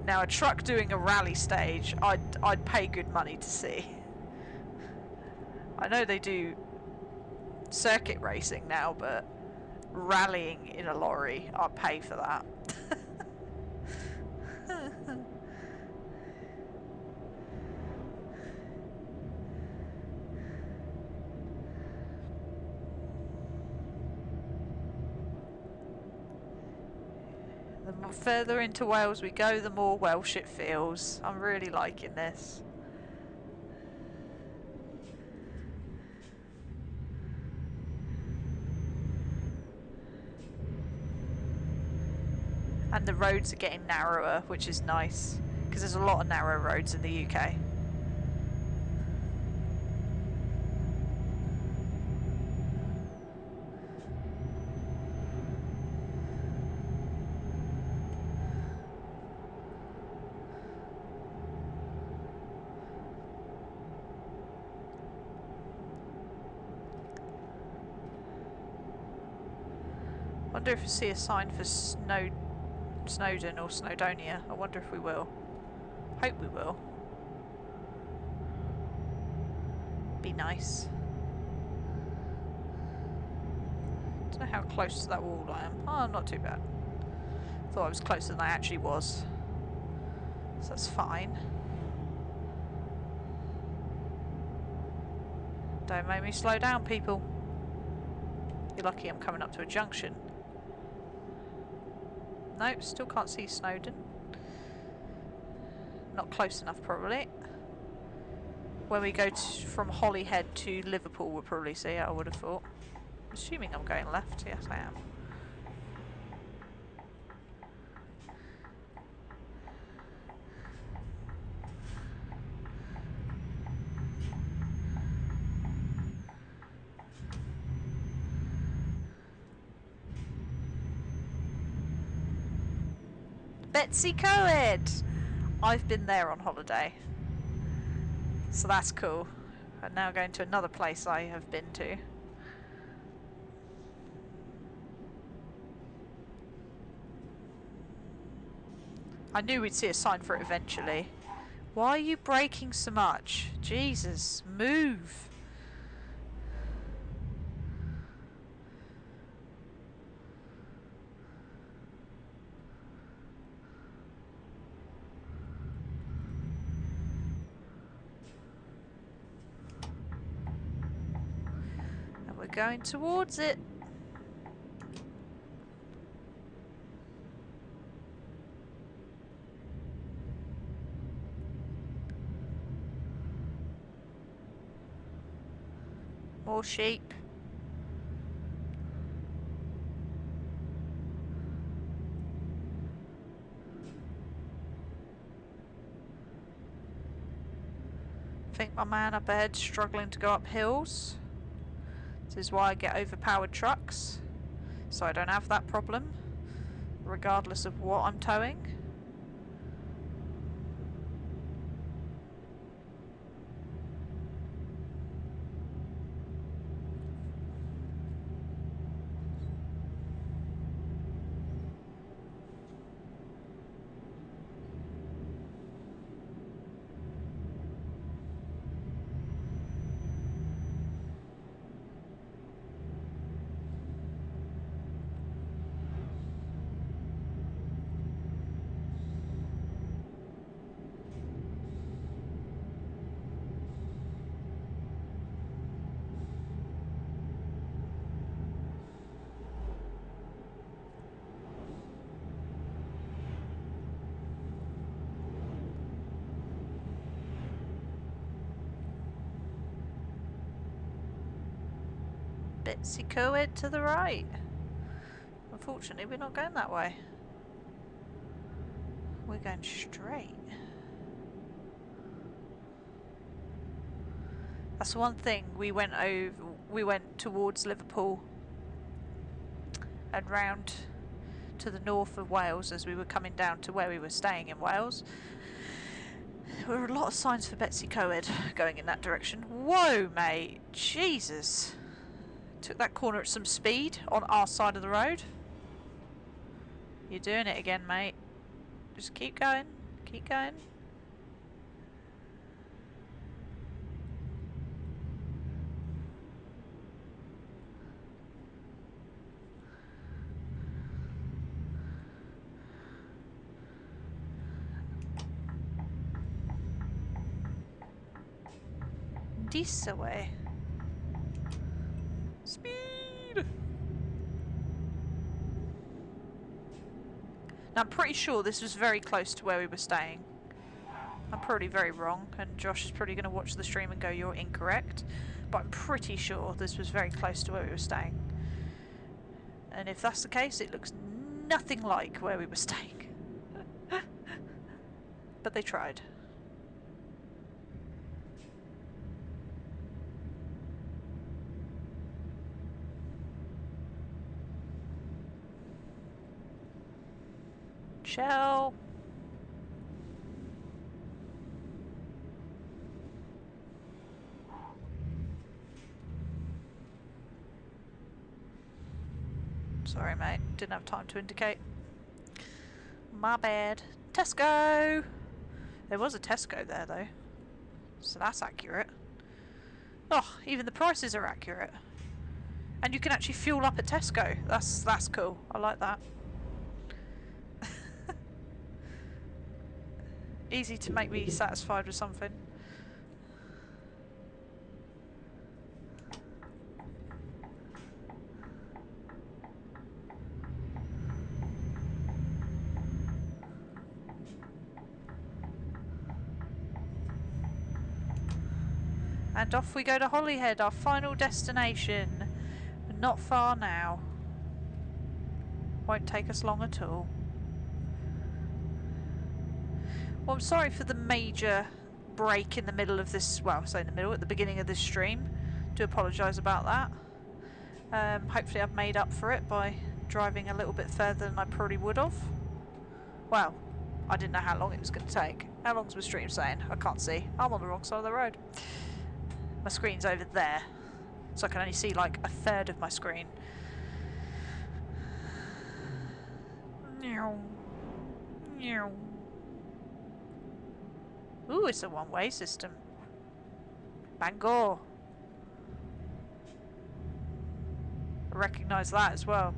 Now a truck doing a rally stage, I'd pay good money to see. I know they do circuit racing now, but rallying in a lorry, I'd pay for that. The further into Wales we go, the more Welsh it feels. I'm really liking this. And the roads are getting narrower, which is nice, because there's a lot of narrow roads in the UK. I wonder if we see a sign for Snowdon or Snowdonia. I wonder if we will. Hope we will. Be nice. Don't know how close to that wall I am. Oh, not too bad. Thought I was closer than I actually was. So that's fine. Don't make me slow down, people. You're lucky I'm coming up to a junction. Nope, still can't see Snowdon. Not close enough, probably. When we go from Holyhead to Liverpool, we'll probably see it, I would have thought. Assuming I'm going left. Yes, I am. Betsy Coed! I've been there on holiday. So that's cool. I'm now going to another place I have been to. I knew we'd see a sign for it eventually. Why are you braking so much? Jesus, move! And we're going towards it. More sheep. I think my man up ahead struggling to go up hills. This is why I get overpowered trucks, so I don't have that problem, regardless of what I'm towing. Bitsy co-ed to the right. Unfortunately, we're not going that way. We're going straight. That's one thing. We went towards Liverpool and round to the north of Wales as we were coming down to where we were staying in Wales. There were a lot of signs for Betsy co-ed going in that direction. Whoa, mate! Jesus! Took that corner at some speed on our side of the road. You're doing it again, mate. Just keep going. Keep going. This way. Speed! Now, I'm pretty sure this was very close to where we were staying. I'm probably very wrong, and Josh is probably going to watch the stream and go, you're incorrect. But I'm pretty sure this was very close to where we were staying. And if that's the case, it looks nothing like where we were staying. But they tried. Shell. Sorry, mate. Didn't have time to indicate. My bad. Tesco! There was a Tesco there, though. So that's accurate. Oh, even the prices are accurate. And you can actually fuel up at Tesco. That's cool. I like that. Easy to make me satisfied with something. And off we go to Holyhead, our final destination. Not far now. Won't take us long at all. Well, I'm sorry for the major break in the middle of this, well, I say in the middle, at the beginning of this stream. Do apologise about that. Hopefully I've made up for it by driving a little bit further than I probably would have. Well, I didn't know how long it was going to take. How long's my stream saying? I can't see. I'm on the wrong side of the road. My screen's over there, so I can only see like a third of my screen. Ooh, it's a one-way system. Bangor. I recognise that as well.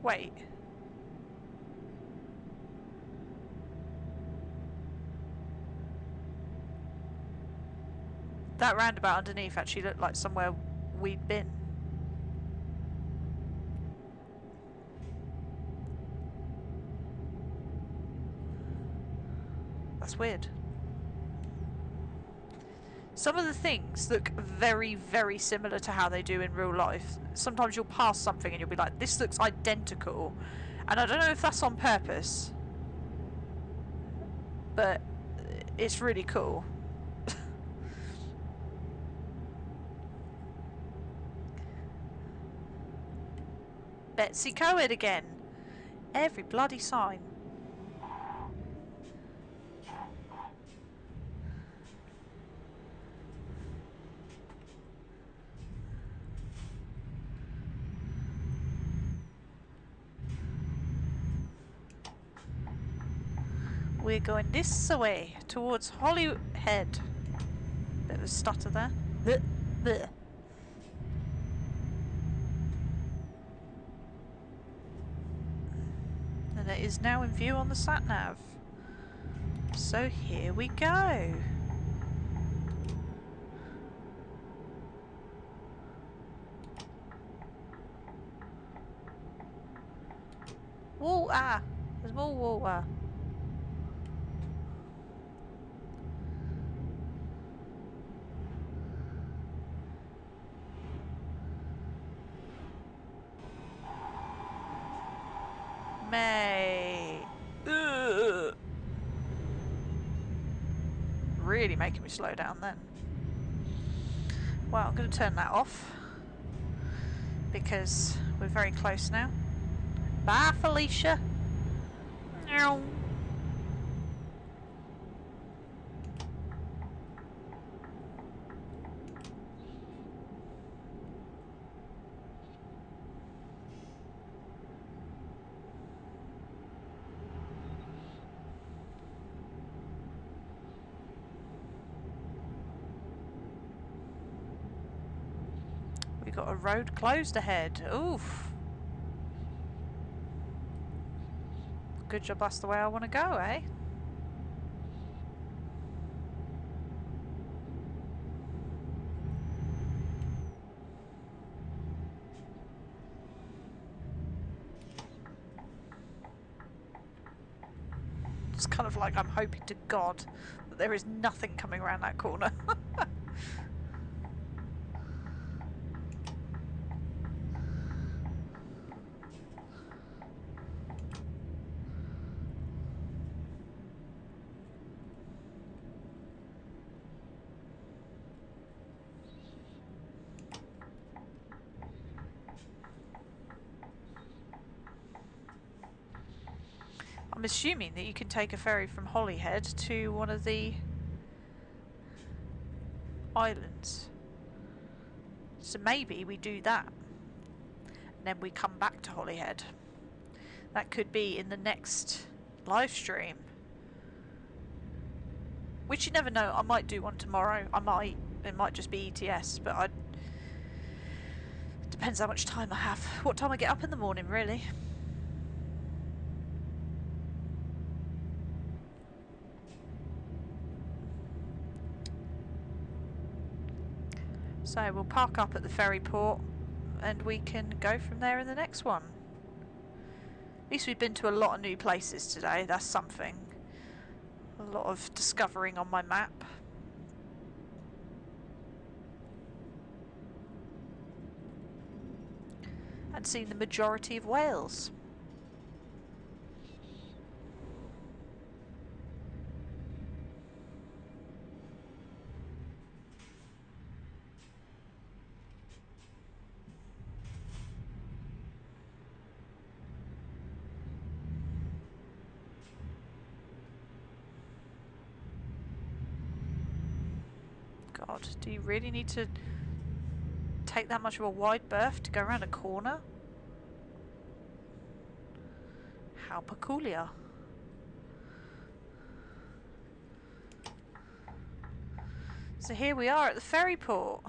Wait. That roundabout underneath actually looked like somewhere we'd been. That's weird. Some of the things look very, very similar to how they do in real life. Sometimes you'll pass something and you'll be like, this looks identical. And I don't know if that's on purpose, but it's really cool. Betsy Coed again. Every bloody sign. We're going this way, towards Holyhead. Bit of a stutter there. Blech. And it is now in view on the sat-nav. So here we go. Water! There's more water. May. Ugh. Really making me slow down then. Well, I'm going to turn that off because we're very close now. Bye, Felicia. Ow. We got a road closed ahead. Oof. Good job that's the way I want to go, eh? It's kind of like I'm hoping to God that there is nothing coming around that corner. I'm assuming that you can take a ferry from Holyhead to one of the islands. So maybe we do that. And then we come back to Holyhead. That could be in the next live stream. Which you never know, I might do one tomorrow. It might just be ETS, but depends how much time I have. What time I get up in the morning, really. So we'll park up at the ferry port and we can go from there in the next one. At least we've been to a lot of new places today, that's something. A lot of discovering on my map. And seen the majority of Wales. God, do you really need to take that much of a wide berth to go around a corner? How peculiar. So here we are at the ferry port.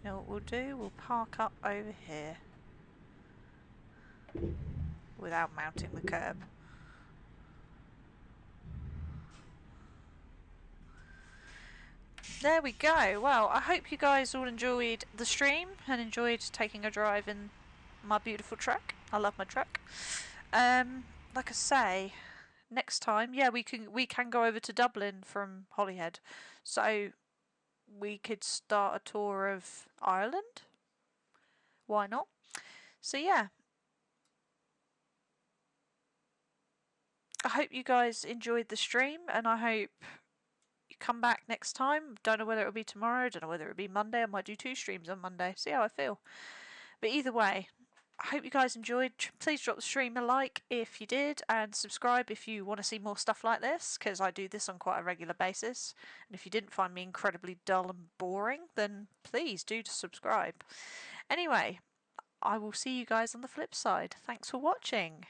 Now what we'll do, we'll park up over here without mounting the curb. There we go. Well, I hope you guys all enjoyed the stream and enjoyed taking a drive in my beautiful truck. I love my truck. Like I say, next time, yeah, we can go over to Dublin from Holyhead. So we could start a tour of Ireland. Why not? So yeah. I hope you guys enjoyed the stream, and I hope you come back next time. Don't know whether it'll be tomorrow, don't know whether it'll be Monday. I might do 2 streams on Monday, see how I feel. But either way, I hope you guys enjoyed. Please drop the stream a like if you did, and subscribe if you want to see more stuff like this, because I do this on quite a regular basis. And if you didn't find me incredibly dull and boring, then please do subscribe. Anyway, I will see you guys on the flip side. Thanks for watching.